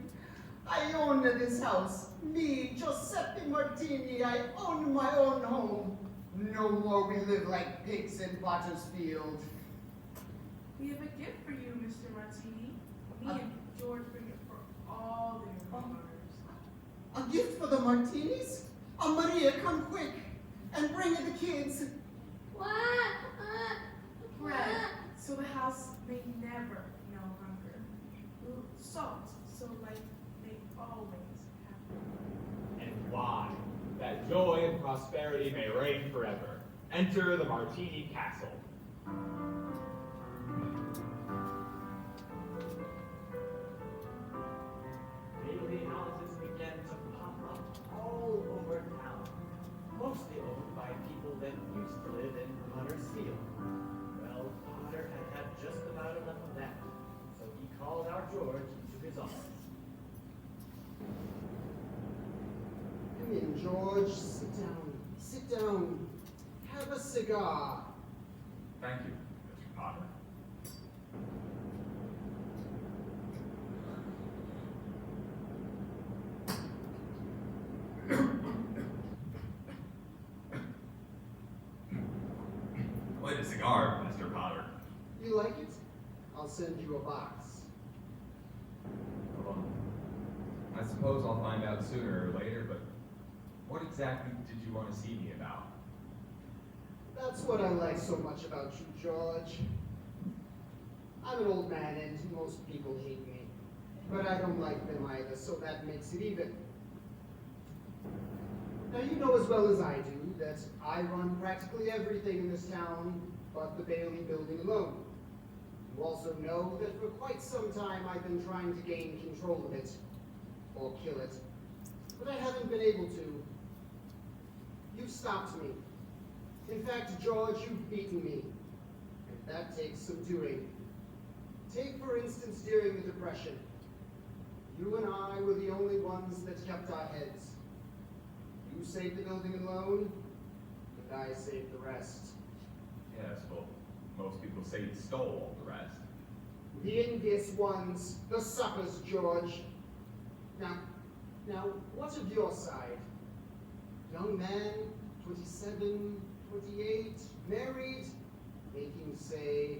I own this house. Me, Giuseppe Martini, I own my own home. No more we live like pigs in Potter's Field. We have a gift for you, Mr. Martini. Me and George bring it for all the new homeowners. A gift for the Martinis? Oh, Maria, come quick and bring the kids. Bread, so the house may never know hunger. Salt, so life may always have. And wine, that joy and prosperity may reign forever. Enter the Martini Castle. Bailey houses began to pop up all over town, mostly owned by people that used to live in Potter's Field. Well, Potter had just about enough of that, so he called our George into his office. Come in, George. Sit down. Sit down. Have a cigar. Thank you, Mr. Potter. Quite a cigar, Mr. Potter. You like it? I'll send you a box. Well, I suppose I'll find out sooner or later, but what exactly did you want to see me about? That's what I like so much about you, George. I'm an old man and most people hate me. But I don't like them either, so that makes it even. Now you know as well as I do that I run practically everything in this town but the Bailey building alone. You also know that for quite some time I've been trying to gain control of it, or kill it, but I haven't been able to. You've stopped me. In fact, George, you've beaten me, and that takes some doing. Take, for instance, during the Depression. You and I were the only ones that kept our heads. You saved the building alone, and I saved the rest. Yes, well, most people say you stole all the rest. The envious ones, the suckers, George. Now, what's of your side? Young man, 27, 28, married, making, say,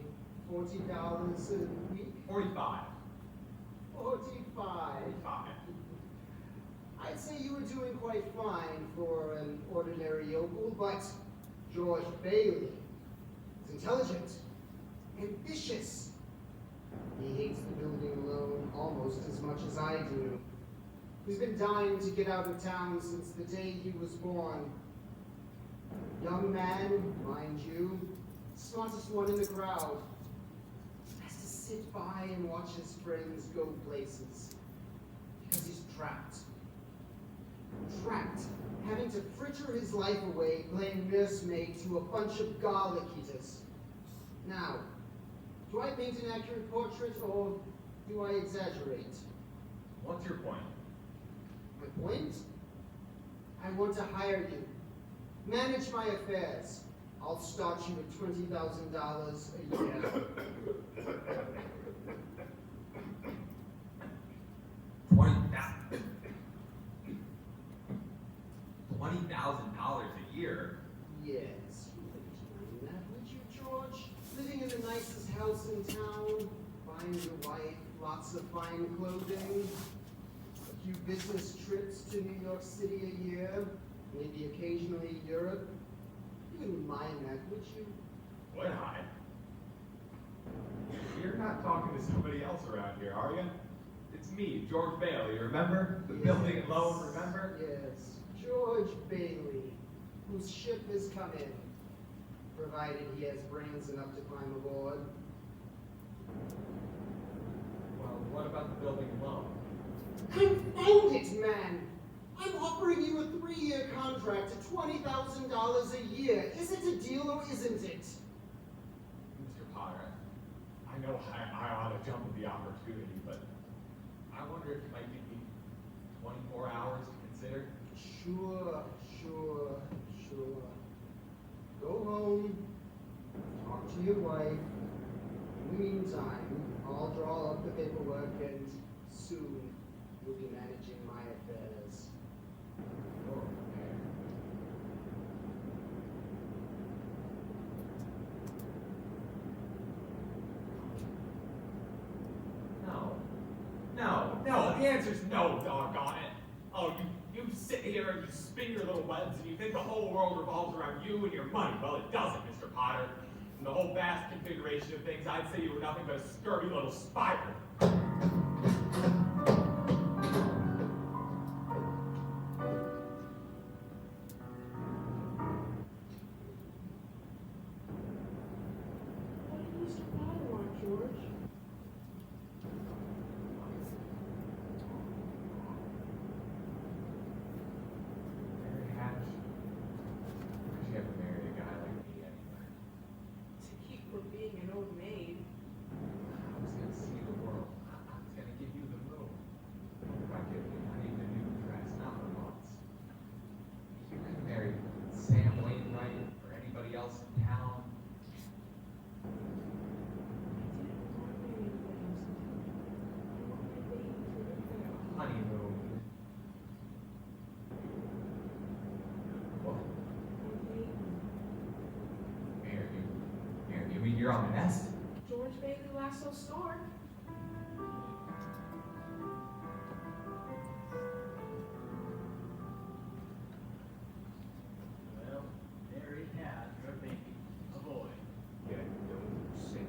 $40 a week? 45. 45. 45. doing quite fine for an ordinary yokel, but George Bailey is intelligent, ambitious. He hates the building alone almost as much as I do. He's been dying to get out of town since the day he was born. Young man, mind you, smartest one in the crowd. Has to sit by and watch his friends go places. Because he's trapped. Trapped, having to fritter his life away playing nursemaid to a bunch of garlic eaters. Now, do I paint an accurate portrait or do I exaggerate? What's your point? My point? I want to hire you. Manage my affairs. I'll start you at $20,000 a year. $20,000 a year? Yes, you wouldn't mind that, would you, George? Living in the nicest house in town, buying your wife lots of fine clothing, a few business trips to New York City a year, maybe occasionally Europe. You wouldn't mind that, would you? Would I? You're not talking to somebody else around here, are you? It's me, George Bailey, remember? The building and loan, remember? Yes, George Bailey, whose ship has come in, provided he has brains enough to climb aboard. Well, what about the building and loan? Confound it, man! I'm offering you a 3-year contract at $20,000 a year. Is it a deal or isn't it? Mr. Potter, I know I ought to jump at the opportunity, but I wonder if you might give me 24 hours to consider. Sure. Go home, talk to your wife. In the meantime, I'll draw up the paperwork and soon you'll be managing my affairs. No, the answer's no, doggone it. Oh, you sit here and you spin your little webs and you think the whole world revolves around you and your money. Well, it doesn't, Mr. Potter. In the whole vast configuration of things, I'd say you were nothing but a scurvy little spider. What does Mr. Potter want, George? Mary Hatch, why should you ever marry a guy like me anyway? To keep from being an old maid. I was gonna see the world. I was gonna give you the moon. If I give you, I need a new dress, not the months. You could marry Sam Wainwright or anybody else in town. Honeymoon. What? Marry you? You mean you're on the nest? George Bailey Lasso Store. Well, there it had your baby, a boy. Yeah, don't sing.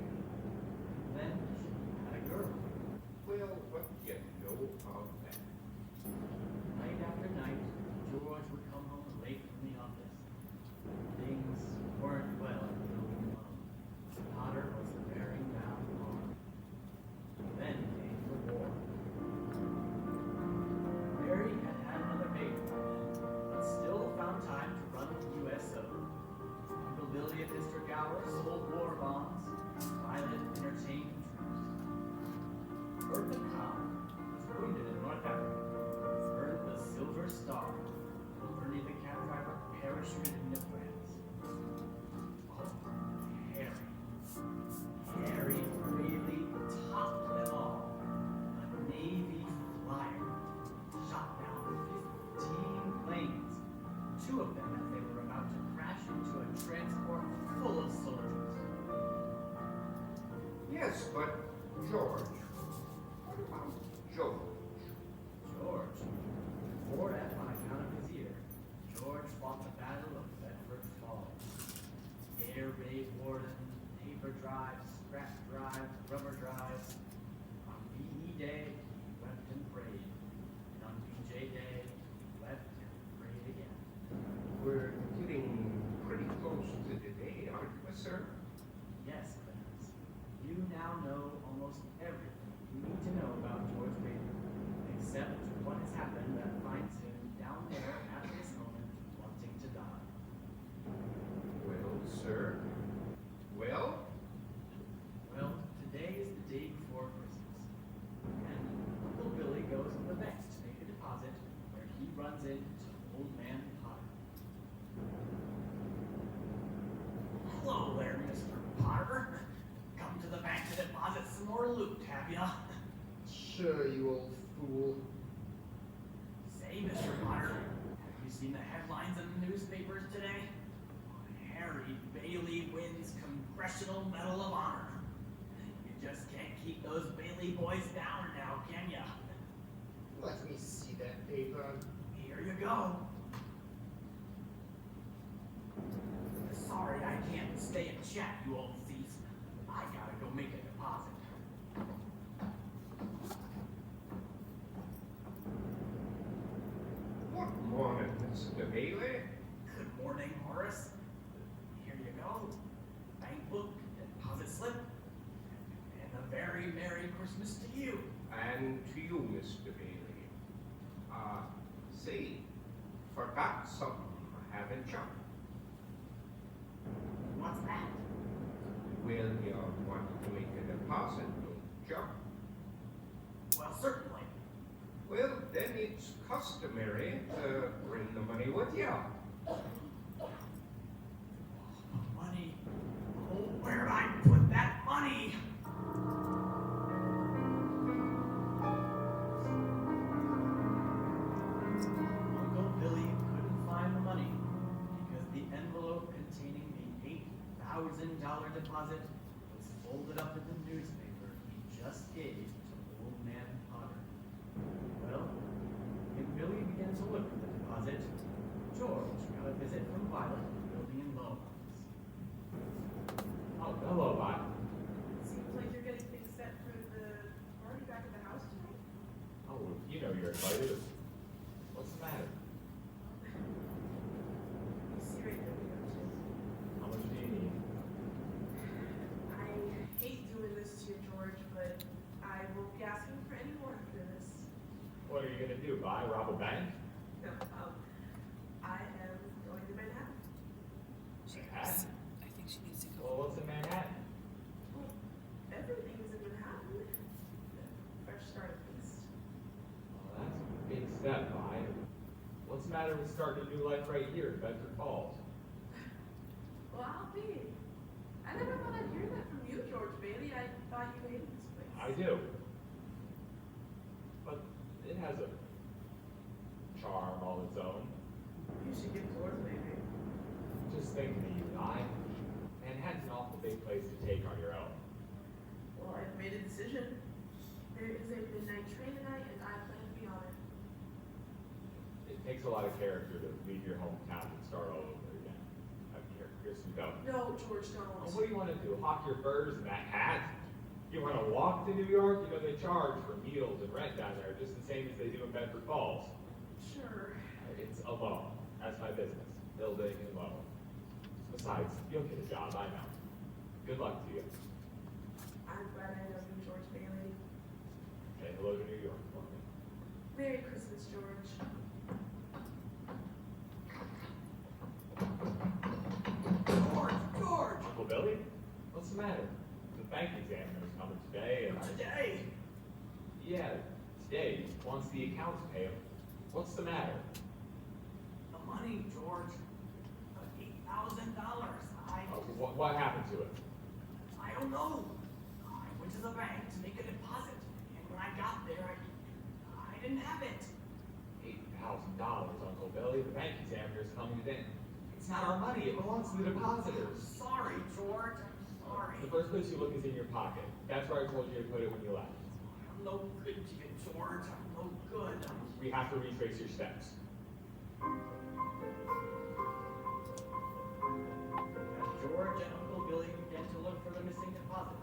Then she had a girl. Well, what do you know of that? Night after night, George would come home late from the office. Things weren't well at the building alone. Potter was bearing down hard. Then came the war. Mary had had another baby by then, but still found time to run the USO. The Lily of Mr. Gower sold war bonds. Violet entertained troops. Bertha Cobb was wounded in North Africa. Earned the Silver Star. Overneath the cab driver parachuted into France. 12 except what has happened that finds him down there at this moment wanting to die. Well, sir. Well? Well, today is the day before Christmas, and Uncle Billy goes to the bank to make a deposit where he runs into Old Man Potter. Hello there, Mr. Potter. Come to the bank to deposit some more loot, have ya? Sure, you old fool. Say, Mr. Potter, have you seen the headlines in the newspapers today? Harry Bailey wins Congressional Medal of Honor. You just can't keep those Bailey boys down now, can ya? Let me see that paper. Here you go. Sorry I can't stay and chat, you old thief. I gotta go make a deposit. Good morning, Mr. Bailey. Good morning, Horace. Here you go. Bank book, deposit slip, and a very Merry Christmas to you. And to you, Mr. Bailey. Say, forgot something, haven't you? What's that? Well, you wanted to make a deposit, don't you? Well, certainly. Well, then it's customary to bring the money with you. Money. Oh, where'd I put that money? Uncle Billy couldn't find the money because the envelope containing the $8,000 deposit was folded up in the newspaper he just gave to Old Man Potter. Well, when Billy began to look for the deposit, George got a visit from Violet, building in Lowlands. Oh, hello, Bot. Seems like you're getting things set for the party back at the house tonight. Oh, you know you're invited. What's the matter? You see right there, we got you. How much do you need? I hate doing this to you, George, but I won't be asking for any more after this. What are you gonna do? Buy, rob a bank? No, I am going to Manhattan. Manhattan? I think she needs to go. Well, what's in Manhattan? Well, everything is in Manhattan. Fresh start at least. Well, that's a big step, Vi. What's the matter with starting a new life right here in Bedford Falls? Well, I'll be. I never thought I'd hear that from you, George Bailey. I thought you hated this place. I do. But it has a charm all its own. You should get towards maybe. Just think of you and I. Manhattan's an awful big place to take on your own. Well, I've made a decision. There is a midnight train tonight, and I plan to be on it. It takes a lot of character to leave your hometown and start all over again. Here's some dough. No, George, don't. Well, what do you want to do? Hawk your furs and that hat? You want to walk to New York? You know they charge for meals and rent down there just the same as they do in Bedford Falls. Sure. It's a loan. That's my business. Building and loan. Besides, you'll get a job, I know. Good luck to you. I'm glad I know you, George Bailey. Say hello to New York for me. Merry Christmas, George. George! Uncle Billy? What's the matter? The bank examiner's coming today and Today? Yeah, today. Wants the accounts payable. What's the matter? The money, George. $8,000. What happened to it? I don't know. I went to the bank to make a deposit, and when I got there, I didn't have it. $8,000, Uncle Billy. The bank examiner's coming today. It's not our money. It belongs to the depositors. Sorry, George. I'm sorry. The first place you look is in your pocket. That's where I told you to put it when you left. I'm no good to you, George. I'm no good. We have to retrace your steps. As George and Uncle Billy began to look for the missing deposit,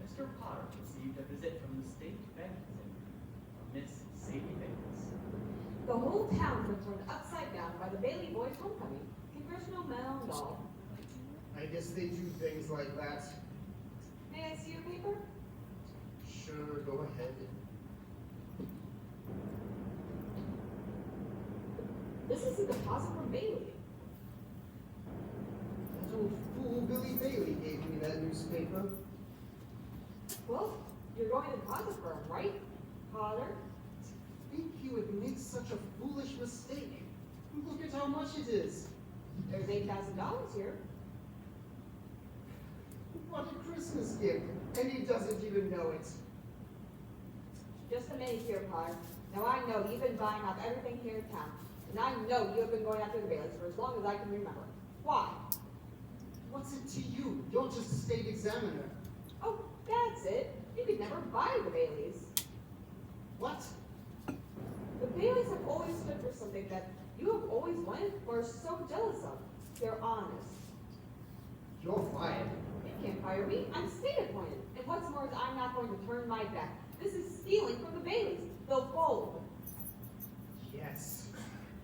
Mr. Potter received a visit from the state bank examiner, a Miss Sadie Bates. The whole town's been turned upside down by the Bailey boys' homecoming. Congressional medal and all. I guess they do things like that. May I see your paper? Sure, go ahead. This is a deposit from Bailey. That old fool Billy Bailey gave me that newspaper. Well, you're going to deposit for him, right, Potter? To think you would make such a foolish mistake. Look at how much it is. There's $8,000 here. What a Christmas gift, and he doesn't even know it. Just a minute here, Potter. Now I know you've been buying up everything here in town, and I know you have been going after the Baileys for as long as I can remember. Why? What's it to you? You're just a state examiner. Oh, that's it. You could never buy the Baileys. What? The Baileys have always stood for something that you have always wanted or are so jealous of. They're honest. You're fired. You can't fire me. I'm state appointed. And what's more is I'm not going to turn my back. This is stealing from the Baileys. They'll fold. Yes.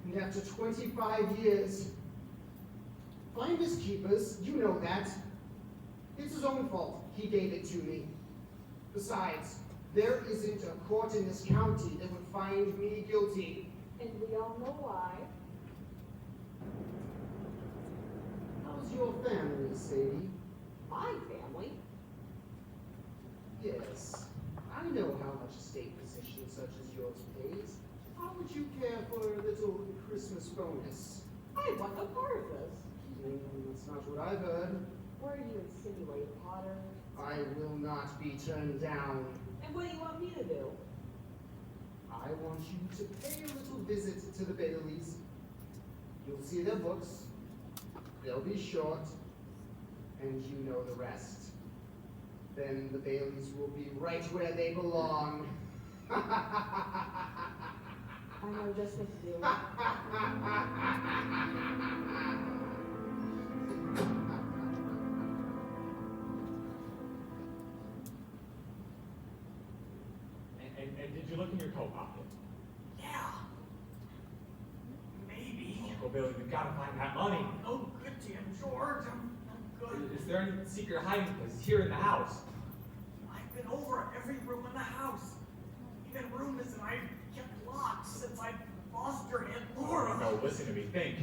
And after 25 years. Finders keepers, you know that. It's his own fault. He gave it to me. Besides, there isn't a court in this county that would find me guilty. And we all know why. How's your family, Sadie? My family? Yes. I know how much a state position such as yours pays. How would you care for a little Christmas bonus? I want no part of this. That's not what I've heard. What are you insinuating, Potter? I will not be turned down. And what do you want me to do? I want you to pay a little visit to the Baileys. You'll see their books. They'll be short. And you know the rest. Then the Baileys will be right where they belong. I know just what to do. And did you look in your coat pocket? Yeah. Maybe. Uncle Billy, we've got to find that money. Oh, good to you, George. I'm good. Is there any secret hiding place here in the house? I've been over every room in the house. Even rooms that I've kept locked since I lost your Aunt Laura. No, listen to me, think.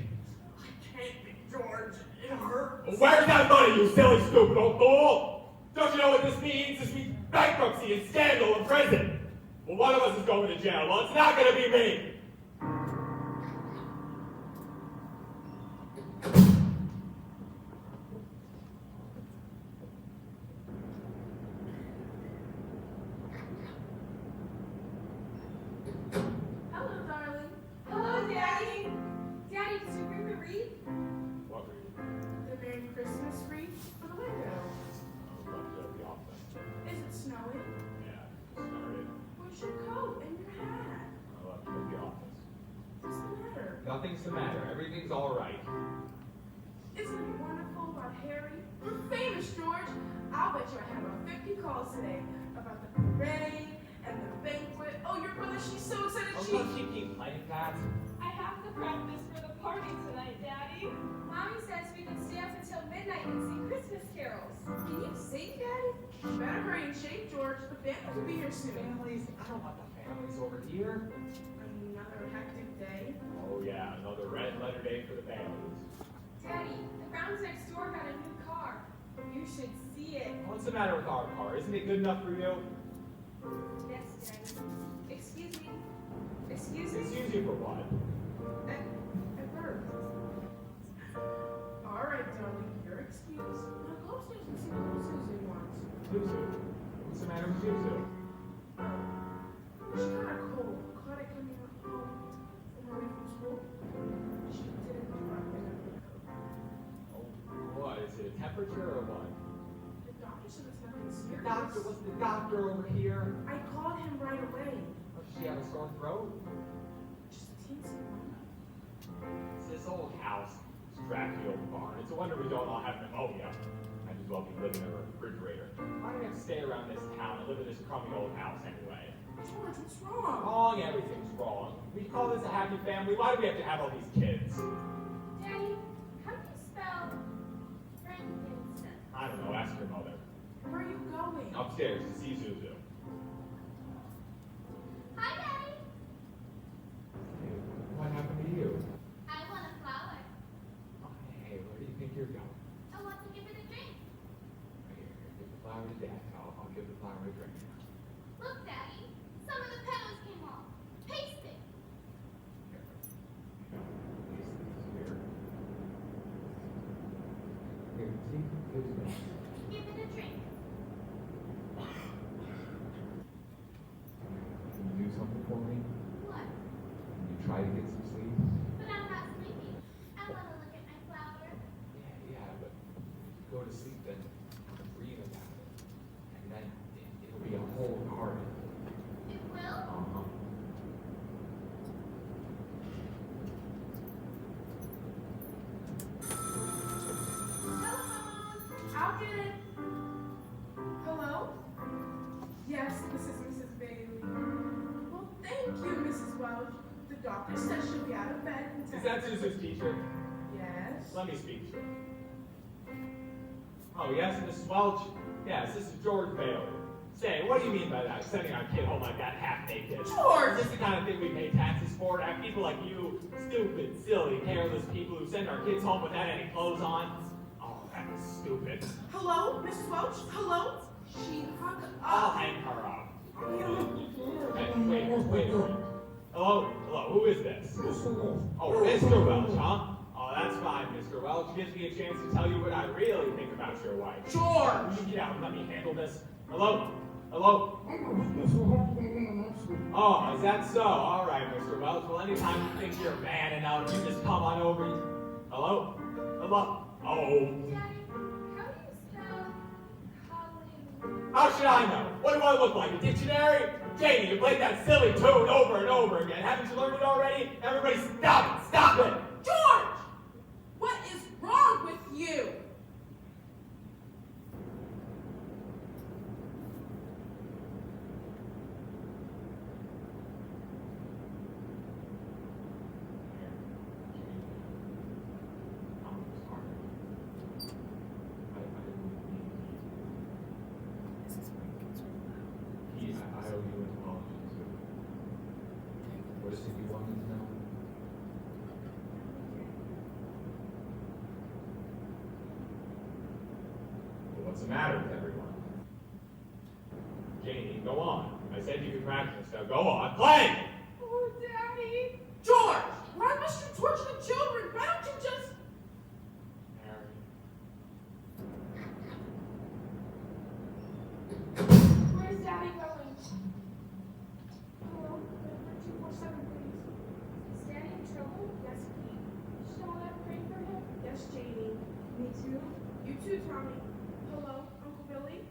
I can't think, George. It hurts. Well, where's that money, you silly, stupid old fool? Don't you know what this means? This means bankruptcy and scandal and prison. Well, one of us is going to jail. Well, it's not going to be me. Hello, darling. Hello, Daddy. Daddy, did you bring the wreath? What were you? The Merry Christmas wreath for the window. Left it at the office. Is it snowing? Yeah, started. Where's your coat and your hat? I left it at the office. What's the matter? Nothing's the matter. Everything's all right. Isn't it wonderful about Harry? You're famous, George. I'll bet you I have about 50 calls today about the parade and the banquet. Oh, your brother, she's so excited. Oh, don't you keep playing that? I have to practice for the party tonight, Daddy. Mommy says we can stay up until midnight and sing Christmas carols. Can you sing, Daddy? You better hurry and shake, George. The band will be here soon. Families? I don't want the families over here. Another hectic day. Oh, yeah, another red letter day for the families. Daddy, the Browns next door got a new car. You should see it. What's the matter with our car? Isn't it good enough for you? Yes, Daddy. Excuse me. Excuse me? Excuse you for what? At birth. All right, darling, you're excused. Now go upstairs and see what Susan wants. Zuzu. What's the matter with Zuzu? She got a cold. Caught it coming home from away from school. She didn't drop it in her coat. Oh, what? Is it a temperature or what? The doctor said it's nothing serious. Doctor, wasn't the doctor over here? I called him right away. Oh, does she have a sore throat? Just a teensy one. It's this old house, this drafty old barn. It's a wonder we don't all have pneumonia. Might as well be living in a refrigerator. Why do we have to stay around this town and live in this crummy old house anyway? George, what's wrong? Wrong, everything's wrong. We call this a happy family. Why do we have to have all these kids? Daddy, how do you spell Frankenstein? I don't know, ask your mother. Where are you going? Upstairs to see Zuzu. Hi, Daddy. What happened to you? I Give it a drink. Can you do something for me? What? Can you try to get some sleep? But I'm not sleepy. I want to look at my flower. Yeah, but go to sleep, then dream about it. And then it'll be a whole garden. It will? Uh-huh. I'll get it. Hello? Yes, this is Mrs. Bailey. Well, thank you, Mrs. Welch. The doctor says she'll be out of bed in 10 Is that Susan's teacher? Yes. Let me speak to her. Oh, yes, Mrs. Welch? Yes, this is George Bailey. Say, what do you mean by that? Sending our kid home like that half-naked? George! Is this the kind of thing we pay taxes for? To have people like you, stupid, silly, careless people who send our kids home without any clothes on? Oh, that was stupid. Hello, Mrs. Welch? Hello? She hung I'll up. hang her up. Hey, wait a minute. Hello? Hello, who is this? Oh, Mr. Welch, huh? Oh, that's fine, Mr. Welch. Gives me a chance to tell you what I really think about your wife. George! You get out and let me handle this. Hello? Hello? Oh, is that so? All right, Mr. Welch. Well, anytime you think you're man enough, you just come on over. Hello? Hello? Oh. Daddy, how do you spell Colin? How should I know? What do I look like, a dictionary? Janie, you played that silly tune over and over again. Haven't you learned it already? Everybody stop it! Stop it! George! What is wrong with you? I owe you an apology too. What is it you wanted to know? Well, what's the matter with everyone? Janie, go on. I said you could practice. Now go on. Play! Oh, Daddy! George! Why must you torture the children? Why don't you just... Mary. Where's Daddy going? Hello? 247, please. Is Daddy in trouble? Yes, Pete. Shall I pray for him? Yes, Janie. Me too. You too, Tommy. Hello, Uncle Billy?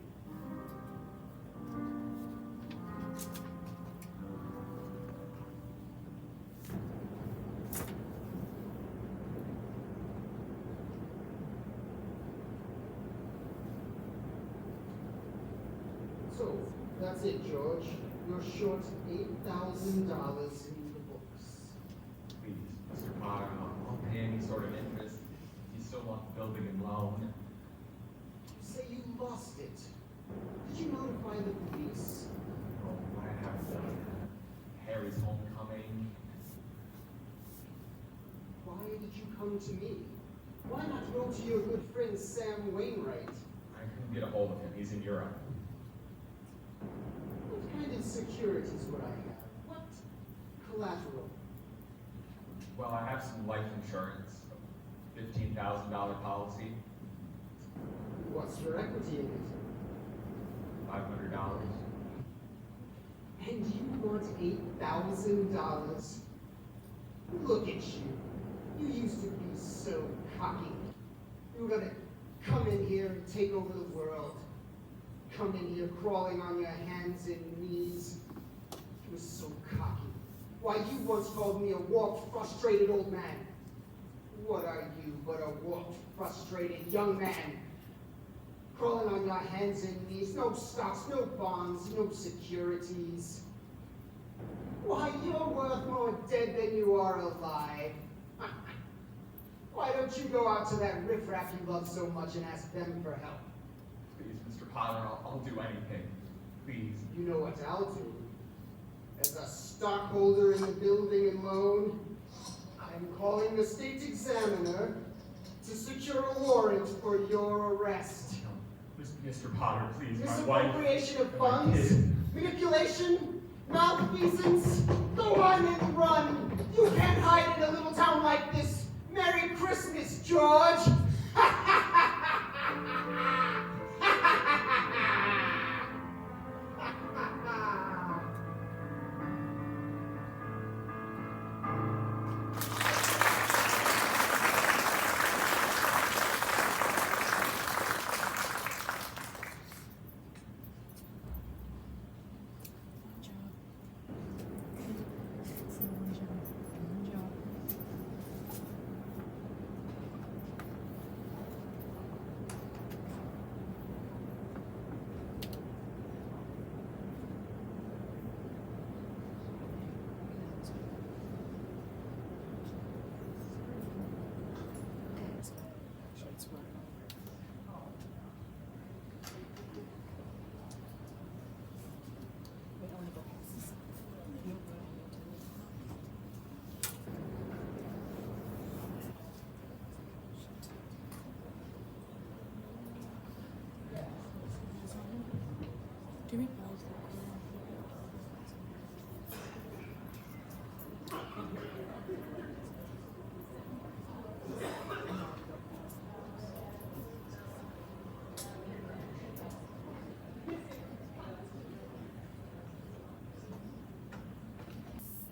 So, that's it, George. You're short $8,000 in the books. Please, Mr. Potter, I'll pay any sort of interest. You still want the building and loan? You say you lost it. Did you notify the police? Oh, I have done that. Harry's homecoming. Why did you come to me? Why not go to your good friend Sam Wainwright? I couldn't get a hold of him. He's in Europe. What kind of securities would I have? What collateral? Well, I have some life insurance, a $15,000 policy, What's your equity in it? $500. And you want $8,000? Look at you. You used to be so cocky. You were gonna come in here and take over the world. Come in here crawling on your hands and knees. You were so cocky. Why, you once called me a warped, frustrated old man. What are you but a warped, frustrated young man? Crawling on your hands and knees, no stocks, no bonds, no securities. Why, you're worth more dead than you are alive. Why don't you go out to that riffraff you love so much and ask them for help? Please, Mr. Potter, I'll do anything. Please. You know what I'll do. As a stockholder in the building and loan, I'm calling the state examiner to secure a warrant for your arrest. Mr. Potter, please, my wife. Misappropriation of and my funds, kid. manipulation, malfeasance. Go on and run. You can't hide in a little town like this. Merry Christmas, George.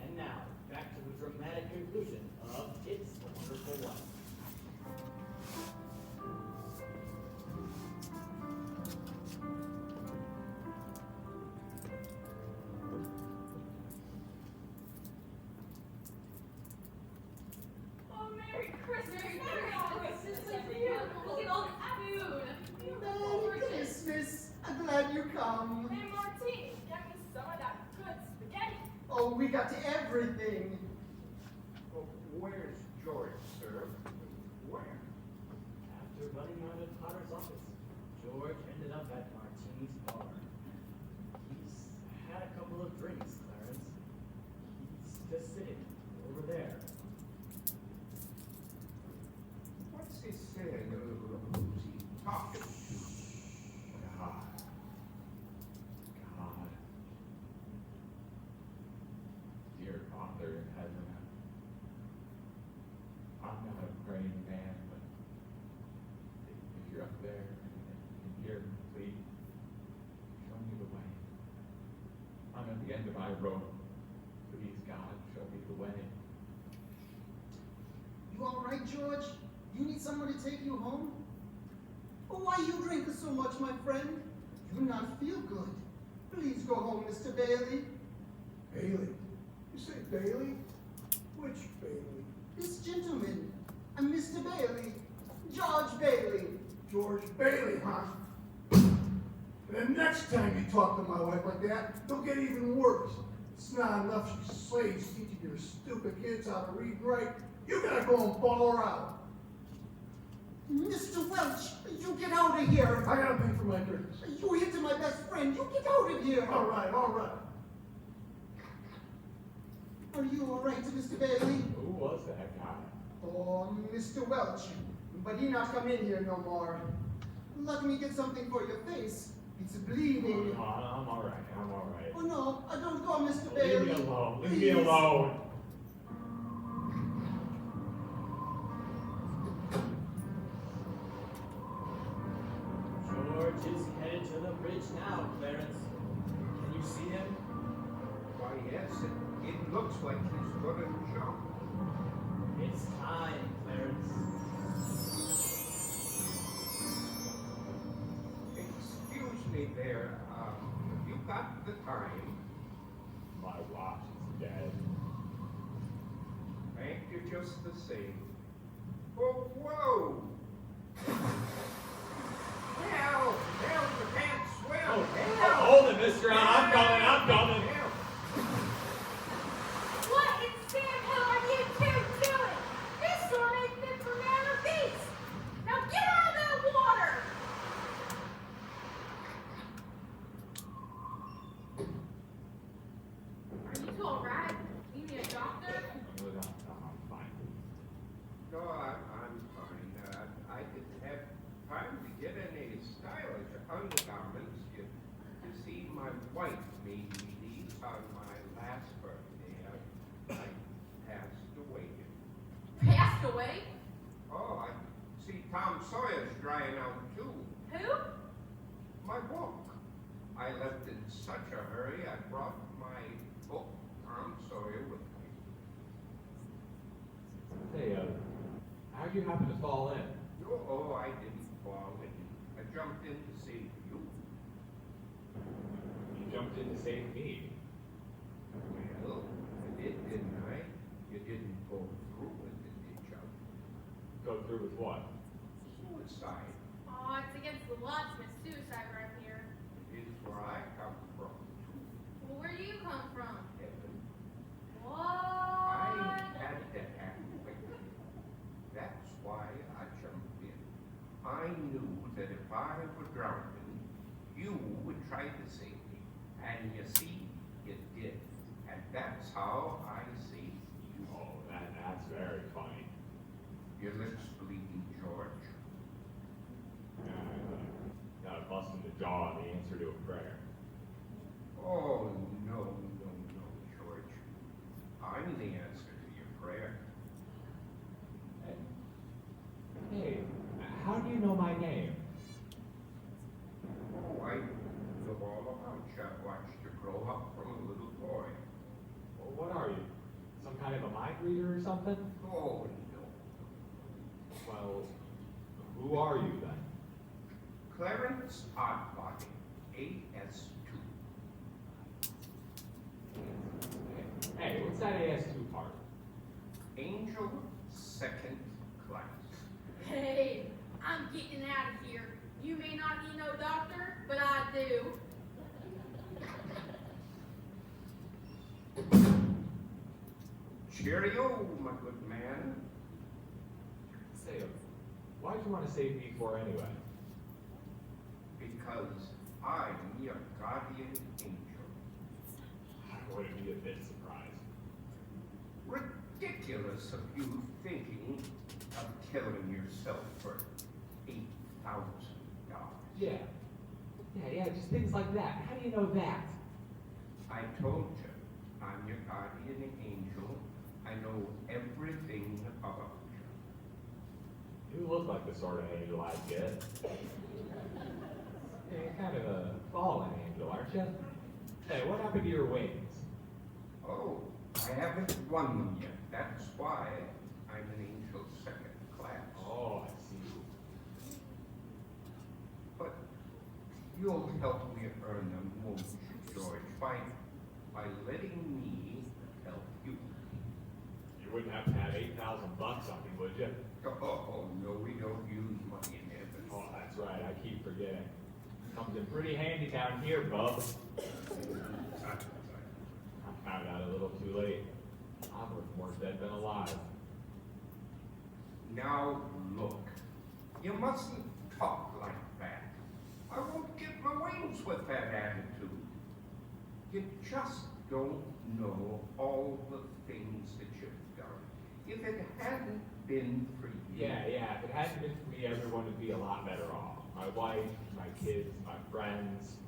And now, back to the dramatic conclusion of It's a Wonderful Life. Oh, Merry Christmas! Merry Christmas! This is beautiful. Look at all this food. Beautiful. Merry Christmas. I'm glad you come. Hey, Martine, get me some of that good spaghetti. Oh, we got everything. Well, where's George, sir? Where? After running out of Potter's office, George ended up at Martini's bar. He's had a couple of drinks, Clarence. He's just sitting over there. What's he saying? Who's he talking to? God. God. Dear Father in heaven, I'm not a praying man, but if you're up there and hear me, please show me the way. I'm at the end of my road. Please, God, show me the way. You all right, George? You need someone to take you home? Oh, why you drinking so much, my friend? You not feel good. Please go home, Mr. Bailey. Bailey? You say Bailey? Which Bailey? This gentleman. I'm Mr. Bailey. George Bailey. George Bailey, huh? And then next time you talk to my wife like that, it'll get even worse. It's not enough she slaves teaching your stupid kids how to read and write. You gotta go and ball her out. Mr. Welch, you get out of here. I gotta pay for my drinks. You hit my best friend. You get out of here. All right, all right. Are you all right, Mr. Bailey? Who was that guy? Oh, Mr. Welch. But he not come in here no more. Let me get something for your face. It's bleeding. Oh, I'm all right. I'm all right. Oh no, I don't go, Mr. Leave Bailey. me alone. Leave me Please. alone. George is headed to the bridge now, Clarence. Can you see him? Why, yes, it looks like he's gonna jump. It's time, Clarence. Excuse me there, have you got the time? My watch is dead. Thank you just the same. Oh, whoa! Hell, you can't swim! Hell! Hold it, mister. I'm coming. I'm coming. Hell! What in Sam hell are you two doing? This storm ain't fit for man or beast. Now get out of that water! Are you two alright? You need a doctor? I'm fine. No, I'm fine. I didn't have time to get any stylish undergarments. You see, my wife made me these on my last birthday. I passed away. Passed away? Oh, I see Tom Sawyer's drying out too. Who? My book. I left in such a hurry, I brought my book, Tom Sawyer, with me. Hey, how'd you happen to fall in? Oh, I didn't fall in. I jumped in to save you. You jumped in to save me. Well, I did, didn't I? You didn't go through with it, did you? Go through with what? Suicide Oh, it's against the law to commit suicide right here. is where I come from. Well, where do you come from? Heaven. What? I had to act quickly. That's why I jumped in. I knew that if I were drowning, you would try to save me. And you see, you did. And that's how I saved you. Oh, that's very funny. Your lips bleeding, George. Got a bust in the jaw, the answer to a prayer. Oh, no, George. I'm the answer kind of a mind reader or something? Oh, no. Well, who are you then? Clarence Oddbody, AS2. Hey, what's that AS2 part? Angel, second class. Hey, I'm getting out of here. You may not be no doctor, but I do. Cheerio, my good man. Say, why'd you want to save me for anyway? Because I'm your guardian angel. I wouldn't be a bit surprised. Ridiculous of you thinking of killing yourself for $8,000. Yeah. Yeah, just things like that. How do you know that? I told you, I'm your guardian angel. I know everything about you. You look like the sort of angel I'd get. Yeah, you're kind of a fallen angel, aren't you? Hey, what happened to your wings? Oh, I haven't won them yet. That's why I'm an angel second class. Oh, I see. But you'll help me earn them, won't you, George? By letting me help you. You wouldn't have to have $8,000 on me, would you? Oh, no, we don't use money in heaven. Oh, that's right. I keep forgetting. Comes in pretty handy down here, bub. I found out a little too late. I'm worth more dead than alive. Now, look. You mustn't talk like that. I won't get my wings with that attitude. You just don't know all the things that you've done. If it hadn't been for you... Yeah, if it hadn't been for me, everyone would be a lot better off. My wife, my kids, my friends.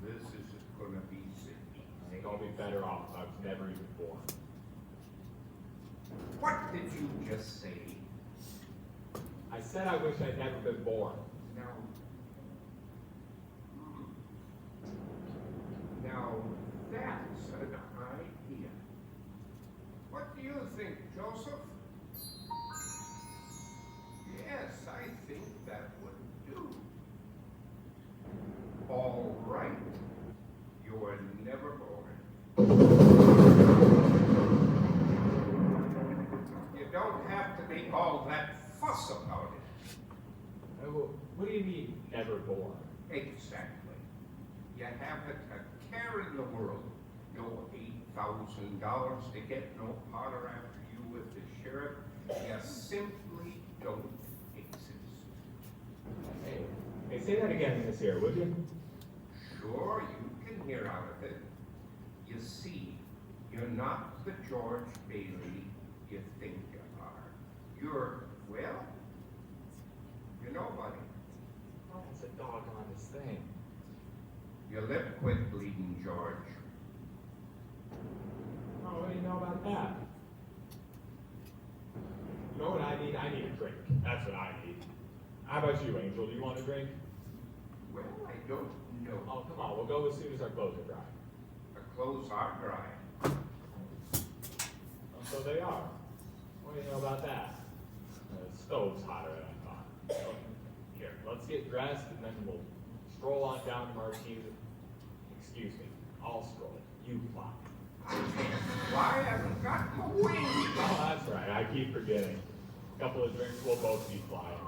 This isn't gonna be easy. I think I'll be better off if I was never even born. What did you just say? I said I wish I'd never been born. Now, that's an idea. What do you think, Joseph? Yes, I think that would do. All right. You were never born. You don't have to make all that fuss about it. What do you mean, never born? Exactly. You haven't a care in the world. No $8,000 to get, no potter after you with the sheriff. You simply don't exist. Hey, say that again in this ear, would you? Sure, you can hear out of it. You see, you're not the George Bailey you think you are. You're, well, you're nobody. Oh, that's a doggone thing. Your lip quit bleeding, George. Oh, what do you know about that? You know what I need? I need a drink. That's what I need. How about you, Angel? Do you want a drink? Well, I don't know. Oh, come on. We'll go as soon as our clothes are dry. The clothes are dry. Oh, so they are. What do you know about that? The stove's hotter than I thought. So, here, let's get dressed and then we'll stroll on down to Marquis. Excuse me. I'll stroll. You fly. I can't fly. I haven't got my wings. Oh, that's right. I keep forgetting. A couple of drinks, we'll both be flying.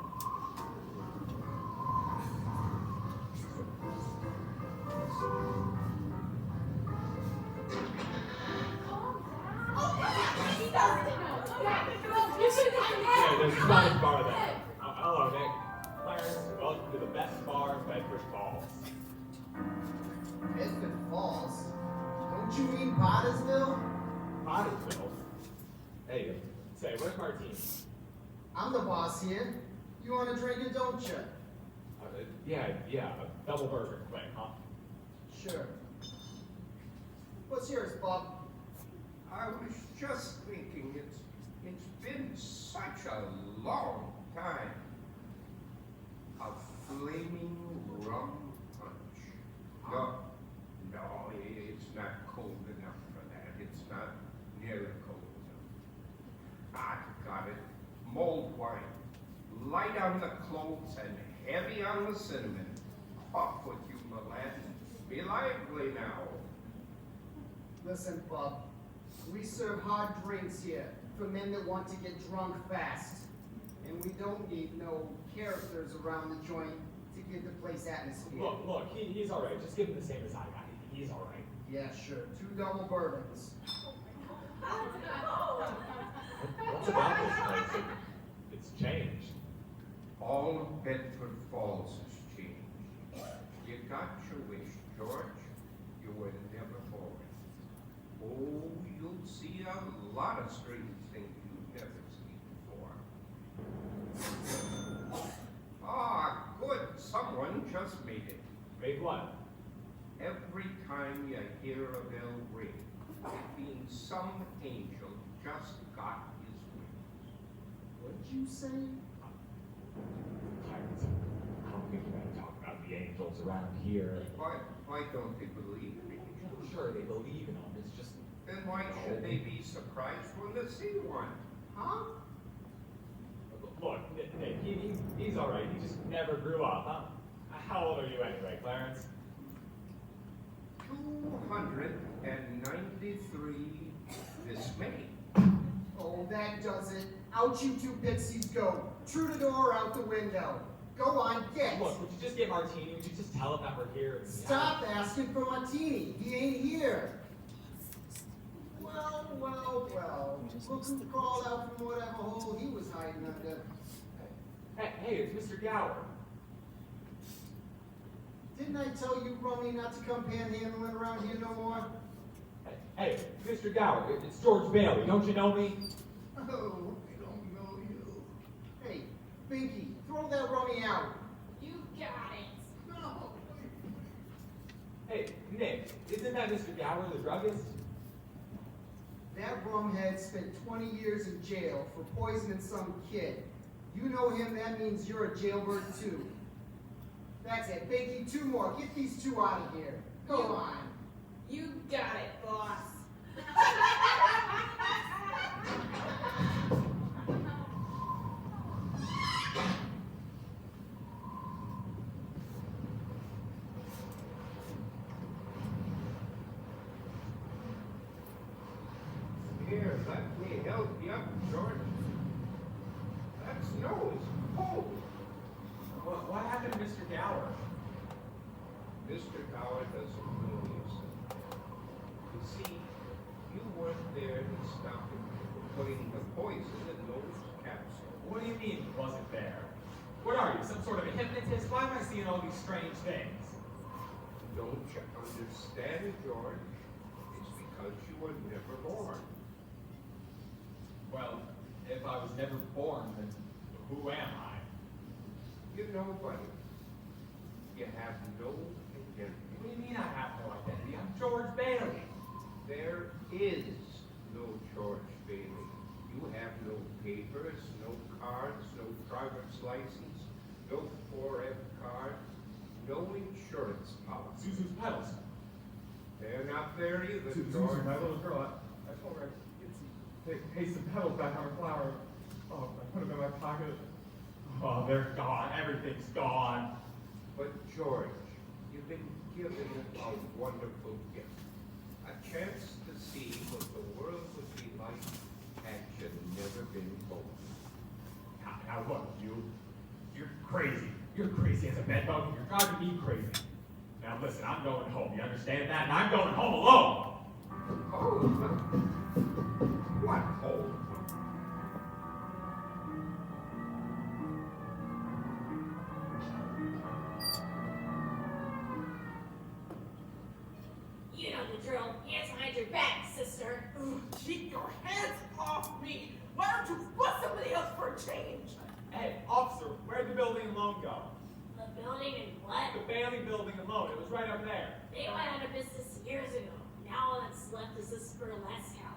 Yeah, there's a nice bar there. Hello, Nick. Clarence, welcome to the best bar in Bedford Falls. Bedford Falls? Don't you mean Pottersville? Pottersville? Hey, say, where's Martine? I'm the boss here. You want a drink or don't you? Yeah, a double burger, quick, huh? Sure. What's yours, Bob? I was just thinking it's been such a long time. A flaming rum punch. No, it's not cold enough for that. It's not miracles. I got it. Mulled wine. Light on the cloves and heavy on the cinnamon. Off with you, my lad. Be lively now. Listen, Bub. We serve hard drinks here for men that want to get drunk fast. And we don't need no characters around the joint to give the place atmosphere. Look, he's all right. Just give him the same as I got. He's all right. Yeah, sure. 2 double bourbons. What's about this place? It's changed. All of Bedford Falls has changed. You got your wish, George. You were never born. Oh, you'll see a lot of strange things you've never seen before. Ah, good. Someone just made it. Made what? Every time you hear a bell ring, it means some angel just got his wings. What'd you say? Tyrants. I don't think you're going to talk about the angels around here. Why don't they believe in angels? Sure, they believe in them. It's just... Then why should they be surprised when they see one? Huh? Look, Nick, he's all right. He just never grew up, huh? How old are you anyway, Clarence? 293 this May. Oh, that does it. Out you 2 pixies go. Troubadour out the window. Go on, get. Look, would you just get Martini? Would you just tell him that we're here? Stop asking for Martini. He ain't here. Well. Look who crawled out from whatever hole he was hiding under. Hey, it's Mr. Gower. Didn't I tell you, Rummy, not to come panhandling around here no more? Hey, Mr. Gower, it's George Bailey. Don't you know me? Oh, I don't know you. Hey, Binky, throw that Rummy out. You got it. No. Hey, Nick, isn't that Mr. Gower, the druggist? That rumhead spent 20 years in jail for poisoning some kid. You know him, that means you're a jailbird too. That's it. Binky, 2 more. Get these 2 out of here. Go on. You got it, boss. Here, let me help you up, George. That snow is cold. What happened to Mr. Gower? Mr. Gower doesn't know you, son. You see, you weren't there to stop him from putting the poison in those capsules. What do you mean he wasn't there? What are you, some sort of a hypnotist? Why am I seeing all these strange things? Don't you understand, George? It's because you were never born. Well, if I was never born, then who am I? You're nobody. You have no identity. What do you mean I have no identity? I'm George Bailey. There is no George Bailey. You have no papers, no cards, no driver's license, no 4F card, no insurance policy. Zuzu's pedals. They're not there either, Zuzu, George. my little girl, I told her I'd get some pedals back on her flower. Oh, I put them in my pocket. Oh, they're gone. Everything's gone. But George, you've been given a wonderful gift. A chance to see what the world would be like had you never been born. Now look, you're crazy. You're crazy as a bedbug, and you're driving me crazy. Now listen, I'm going home. You understand that? And I'm going home alone. What home? You know the drill. Hands behind your back, sister. Keep your hands off me! Why don't you bust somebody else for a change? Hey, officer, where'd the building and loan go? The building and what? The Bailey building and loan. It was right up there. They went out of business years ago. Now all that's left is this burlesque house.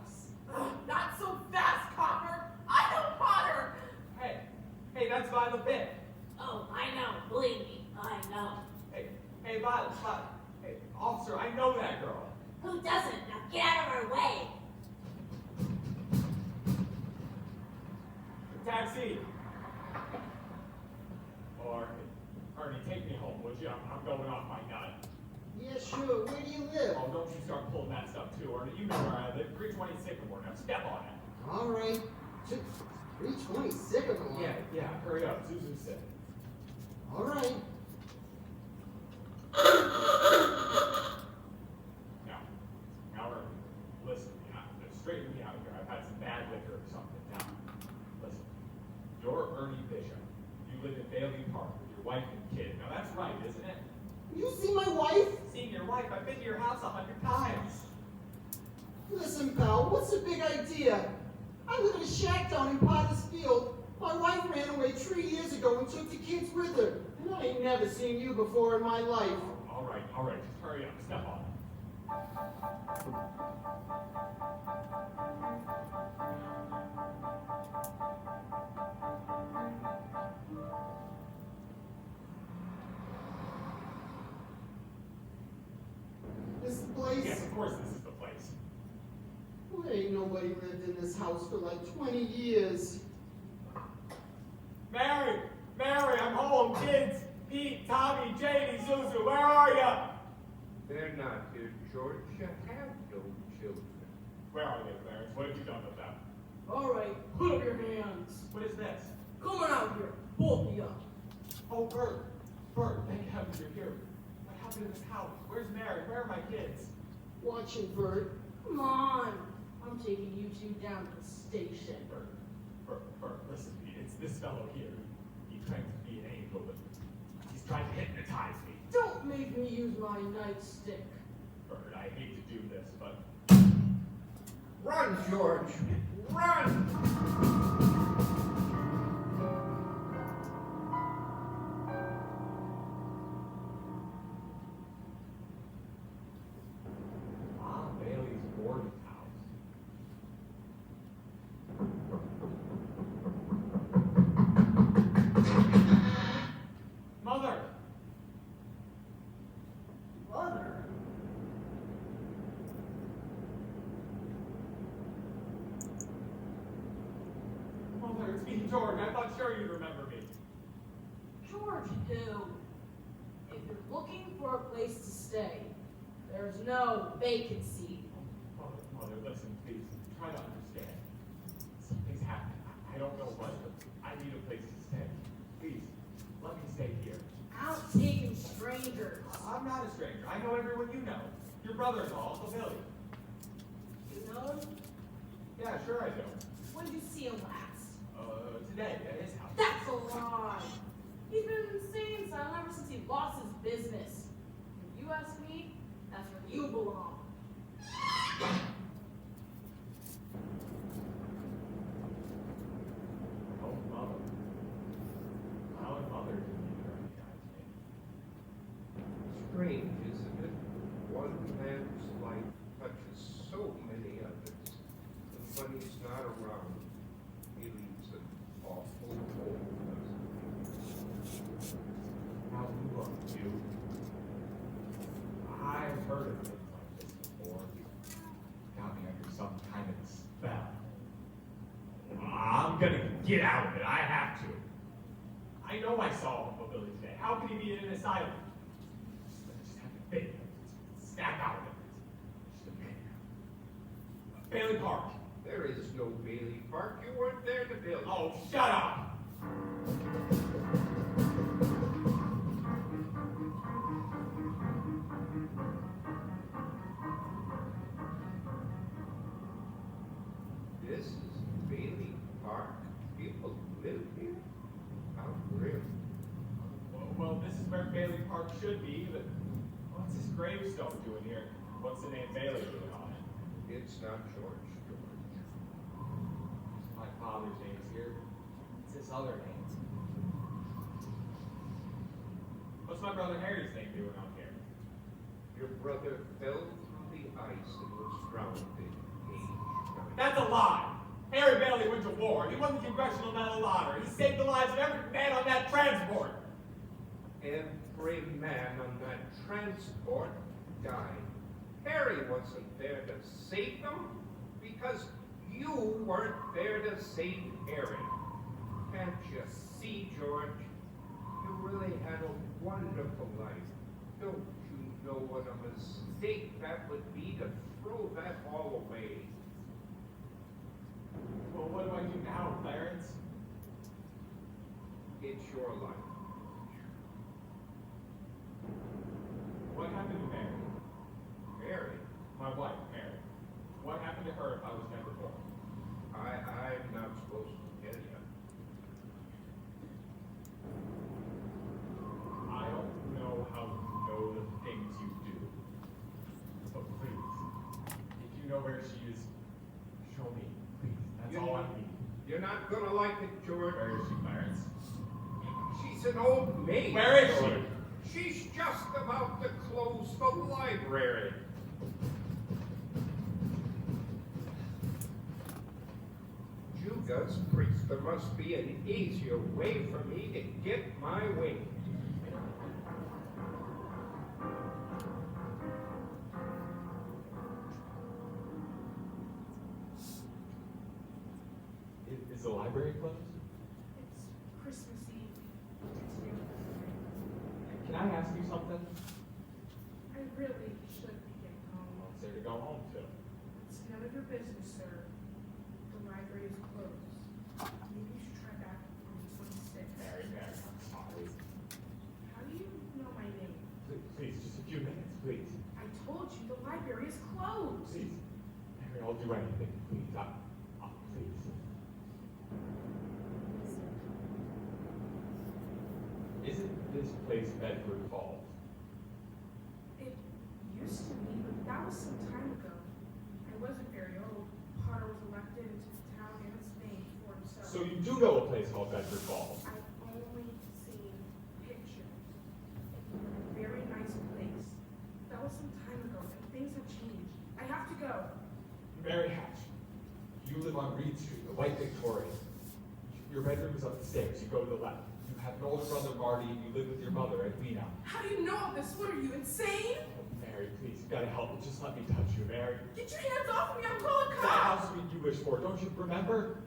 Not so fast, copper! I know Potter! Hey, that's Violet Bitt. Oh, I know. Believe me, I know. Hey, Violet. Hey, officer, I know that girl. Who doesn't? Now get out of our way. leave. Or, Ernie, take me home, would you? I'm going off my nut. Yeah, sure. Where do you live? Oh, don't you start pulling that stuff too, Ernie. You know where I live. 320 Sycamore. Now step on it. All right. 320 Sycamore. Yeah, hurry up. Zuzu said. All right. Now, Ernie, listen, straighten me out here. I've had some bad liquor or something. Now, listen. You're Ernie Bishop. You live in Bailey Park with your wife and kid. Now that's right, isn't it? You see my wife? Seen your wife? I've been to your house 100 times. Listen, pal, what's the big idea? I live in a shack down in Potter's Field. My wife ran away 3 years ago and took the kids with her. And I ain't never seen you before in my life. All right, just hurry up. Step on it. This place? Yes, of course this is the place. Well, ain't nobody lived in this house for like 20 years. Mary, I'm home. Kids, Pete, Tommy, Janie, Zuzu, where are you? They're not here, George. You have no children. Where are they, Clarence? What have you done with them? All right, put up your hands. What is this? Come on out here, both of you. Oh, Bert, thank heavens you're here. What happened in this house? Where's Mary? Where are my kids? Watching Bert. Come on. I'm taking you two down to the station. Bert, listen to me. It's this fellow here. He claims to be an angel, but he's trying to hypnotize me. Don't make me use my nightstick. Bert, I hate to do this, but... Run, George! Run! Bailey's boarding house. Mother! Mother, it's me, George. I thought sure you'd remember me. George who? If you're looking for a place to stay, there's no vacancy. Mother, listen, please. Try to understand. Something's happening. I don't know what, but I need a place to stay. Please, let me stay here. Out taking strangers. I'm not a stranger. I know everyone you know. Your brother-in-law, Uncle Billy. You know him? Yeah, sure I do. When did you see him last? Today, at his house. That's a lie. He's been an insane asylum ever since he lost his business. If you ask me, that's where you belong. Oh, Mother. How would Mother recognize me? Strange, isn't it? One man's life touches so many others. And when he's not around, he leaves an awful hole, doesn't he? How look, you? I've heard of things like this before. Got me under some kind of spell. I'm gonna get out of it. I have to. I know I saw Uncle Billy today. How could he be in an asylum? Just have to fit. Snap out of it. Bailey Park. There is no Bailey Park. You weren't there to build. Oh, shut up! This is Bailey Park. People live here. How grim. Well, this is where Bailey Park should be, but what's this gravestone doing here? What's the name Bailey doing on it? It's not George. My father's name's here. It's his other name. What's my brother Harry's name doing on here? Your brother fell through the ice and was drowned in age 9. That's a lie! Harry Bailey went to war. He won the Congressional Medal of Honor. He saved the lives of every man on that transport. Every man on that transport died. Harry wasn't there to save them because you weren't there to save Harry. Can't you see, George? You really had a wonderful life. Don't you know what a mistake that would be to throw that all away? Well, what do I do now, Clarence? It's your life. What happened to Mary? Mary, My wife, Mary. What happened to her if I was never born? I'm not supposed to tell you. I don't know how you know the things you do. But please, if you know where she is, show me, please. That's all I need. You're not gonna like it, George. Where is she, Clarence? She's an old maid. Where is George. She's just about to close the library. Judas priest, there must be an easier way for me to get my wings. Is the library closed? It's Christmas Eve. Can I ask you something? I really should be getting home. What's there to go home to? It's none of your business, sir. The library is closed. Maybe you should try back on the 26th. Mary, I'm sorry. How do you know my name? Please, just a few minutes, please. I told you the library is closed. Please. Mary, I'll do anything, please. Please. Isn't this place Bedford Falls? It used to be, but that was some time ago. I wasn't very old. Potter was elected into the town and its name for himself. So you do know a place called Bedford Falls? I've only seen pictures. It's a very nice place. That was some time ago, and things have changed. I have to go. Mary Hatch, you live on Reed Street, the White Victoria. Your bedroom is upstairs. You go to the left. You have an older brother, Marty, and you live with your mother, Edwina. How do you know all this? What are you, insane? Oh, Mary, please, you gotta help me. Just let me touch you, Mary. Get your hands off me, I'm calling The cops! house you wish for, don't you remember?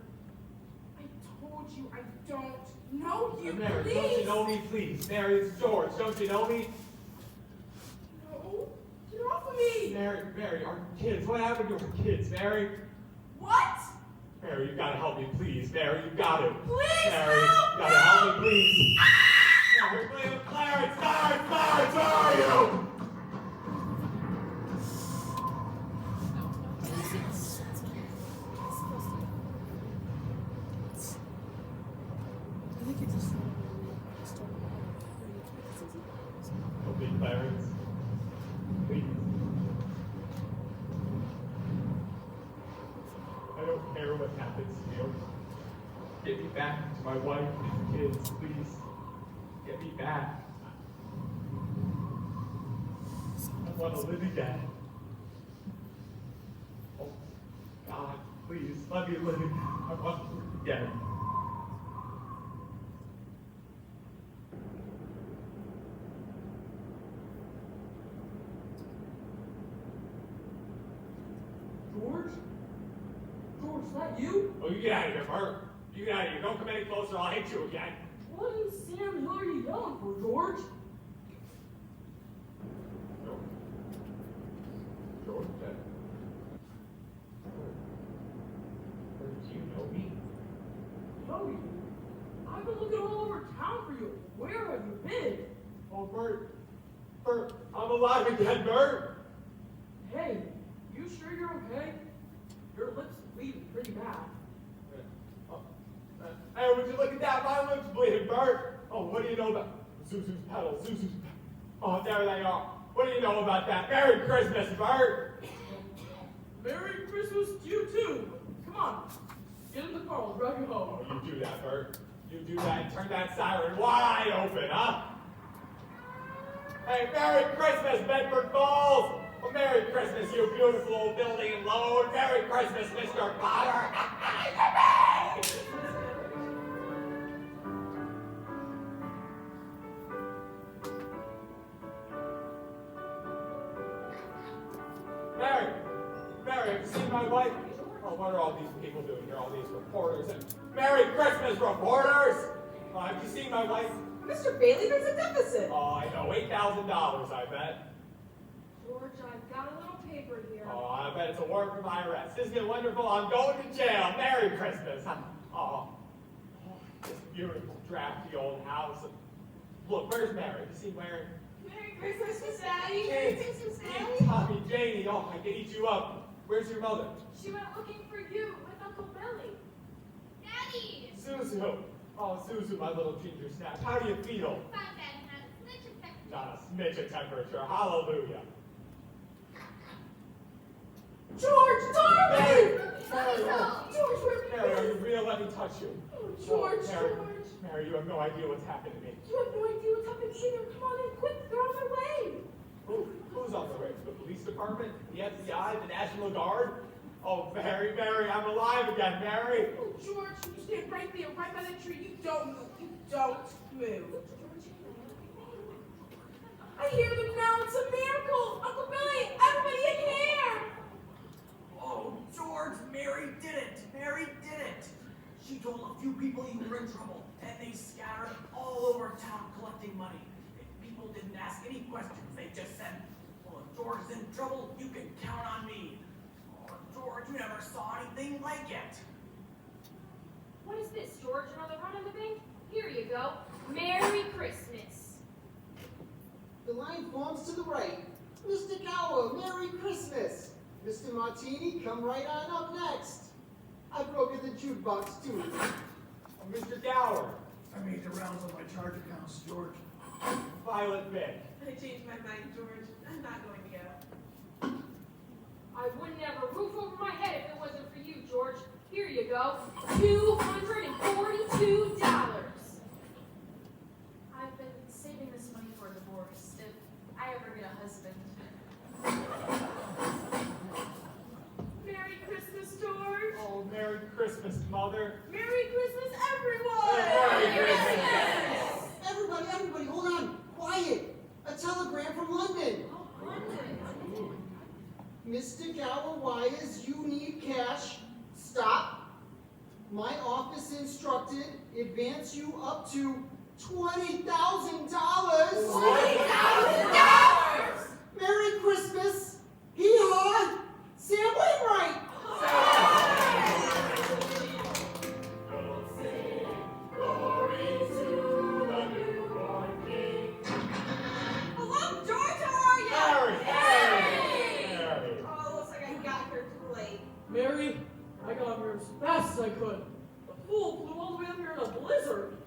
I told you I don't know you, Mary, please! don't you know me, please? Mary, it's George. Don't you know me? No, get off of me! Mary, our kids. What happened to our kids, Mary? What? Mary, you gotta help me, please. Mary, you gotta. Please Mary, help you gotta help me, please. Mary, please, Clarence, where are you? Help me, Clarence. Please. I don't care what happens to you. Get me back to my wife and kids, please. Get me back. I want to live again. Oh, God, please, let me live again. I want to live again. George? George, is that you? Oh, you get out of here, Bert. You get out of here. Don't come any closer, I'll hit you again. What in Sam Hill are you yelling for, George? George, do you know me? Know you? I've been looking all over town for you. Where have you been? Oh, Bert, I'm alive again, Bert. Hey, you sure you're okay? Your lips bleeding pretty bad. Hey, would you look at that? My lips bleeding, Bert. Oh, what do you know about Zuzu's pedals? Zuzu's. Oh, there they are. What do you know about that? Merry Christmas, Bert. Merry Christmas to you too. Come on, get in the car. I'll drive you home. Oh, you do that, Bert. You do that and turn that siren wide open, huh? Hey, Merry Christmas, Bedford Falls. Well, Merry Christmas, you beautiful old building and load. Merry Christmas, Mr. Potter. Mary, have you seen my wife? Oh, what are all these people doing here? All these reporters and Merry Christmas, reporters! Have you seen my wife? Mr. Bailey, there's a deficit. Oh, I know, $8,000, I bet. George, I've got a little paper here. Oh, I bet it's a warrant for my arrest. Isn't it wonderful? I'm going to jail. Merry Christmas. This beautiful, drafty old house. Look, where's Mary? You see Mary? Merry Christmas, Daddy. Merry Christmas, Daddy. Tommy, Janie, I can eat you up. Where's your mother? She went looking for you with Uncle Billy. Daddy! Suzu. Oh, Suzu, my little ginger snap. How do you feel? Fine, Daddy, not a smidge of temperature. Not a smidge of temperature. Hallelujah. George, darling! George, Mary, are you real? Let me touch you. George, Mary, George. Mary, you have no idea what's happened to me. You have no idea what's happened either. Come on in, quick, they're on their way. Who's on the way? The police department? The FBI? The National Guard? Oh, Mary, I'm alive again, Mary. Oh, George, you stand right there, right by the tree. You don't move. You don't move. I hear them now. It's a miracle. Uncle Billy, everybody in here. Oh, George, Mary did it. Mary did it. She told a few people you were in trouble, and they scattered all over town collecting money. People didn't ask any questions. They just said, well, if George is in trouble, you can count on me. Oh, George, you never saw anything like it. What is this, George? Another run on the bank? Here you go. Merry Christmas. The line forms to the right. Mr. Gower, Merry Christmas. Mr. Martini, come right on up next. I've broken the jukebox too. Oh, Mr. Gower. I made the rounds on my charge accounts, George. Violet Big. I changed my mind, George. I'm not going to go. I wouldn't have a roof over my head if it wasn't for you, George. Here you go. $242. I've been saving this money for a divorce, if I ever get a husband. Merry Christmas, George. Oh, Merry Christmas, Mother. Merry Christmas, everyone. Merry Christmas. Everybody, hold on. Quiet. A telegram from London. Oh, London. Mr. Gower wires, you need cash. Stop. My office instructed advance you up to $20,000. $20,000! Merry Christmas. Hee-haw. Sam Wainwright. Hello, George, how are you? Mary. Oh, looks like I got here too late. Mary, I got here as fast as I could. The fool flew all the way up here in a blizzard.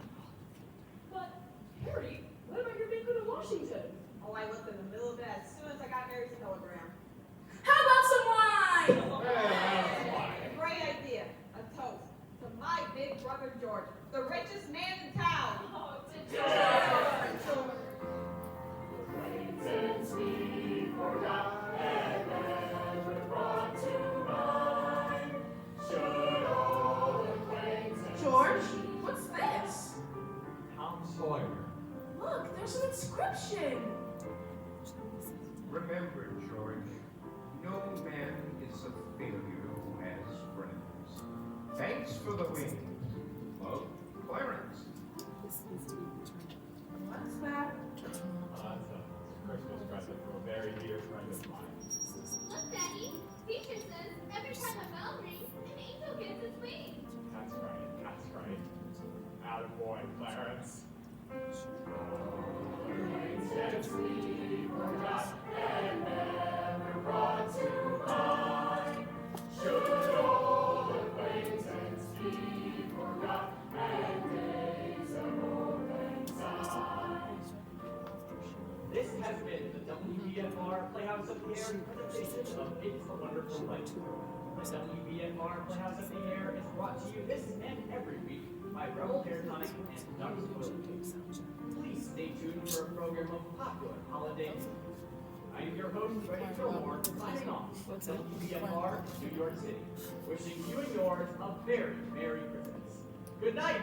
But, Harry, what about your big good in Washington? Oh, I looked in the middle of it as soon as I got Mary's telegram. How about some wine? Great idea. A toast to my big brother George, the richest man in town. Oh, to George. George, what's this? Tom Sawyer. Look, there's an inscription. Remember, George, no man is a failure who has friends. Thanks for the wings. Love, Clarence. What's that? That's a Christmas present from a very dear friend of mine. Look, Daddy. Teacher says every time a bell rings, an angel gives its wings. That's right. Attaboy, Clarence. Since we forgot and never brought to mind, should old acquaintance be forgot and days of old lang syne. This has been the WBFR Playhouse of the Air presentation of It's a Wonderful Life. The WBFR Playhouse of the Air is brought to you this and every week by Rebel Hair Tonic and Ducks Wellington. Please stay tuned for a program of popular holiday music. I am your host, Freddie Fillmore, signing off from WBFR, New York City, wishing you and yours a very Merry Christmas. Good night!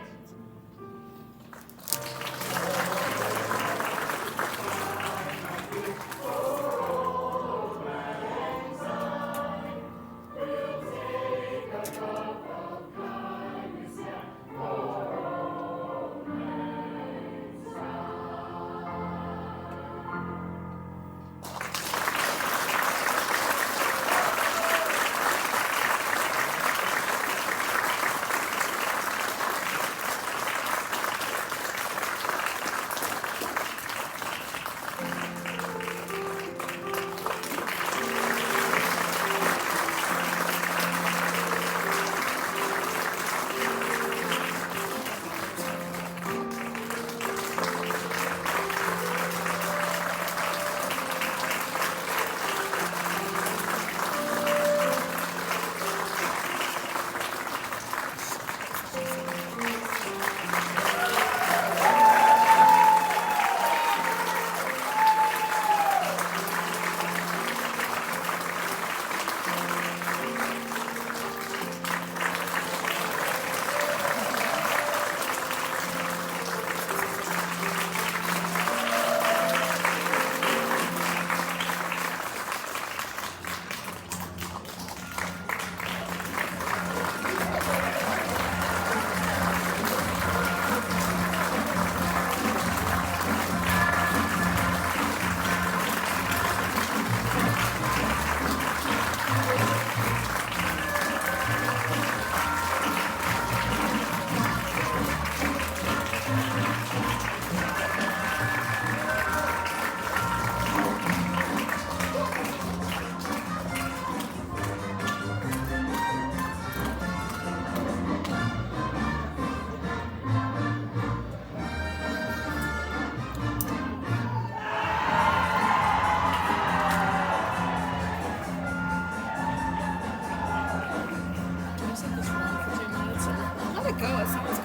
We'll take go. Someone's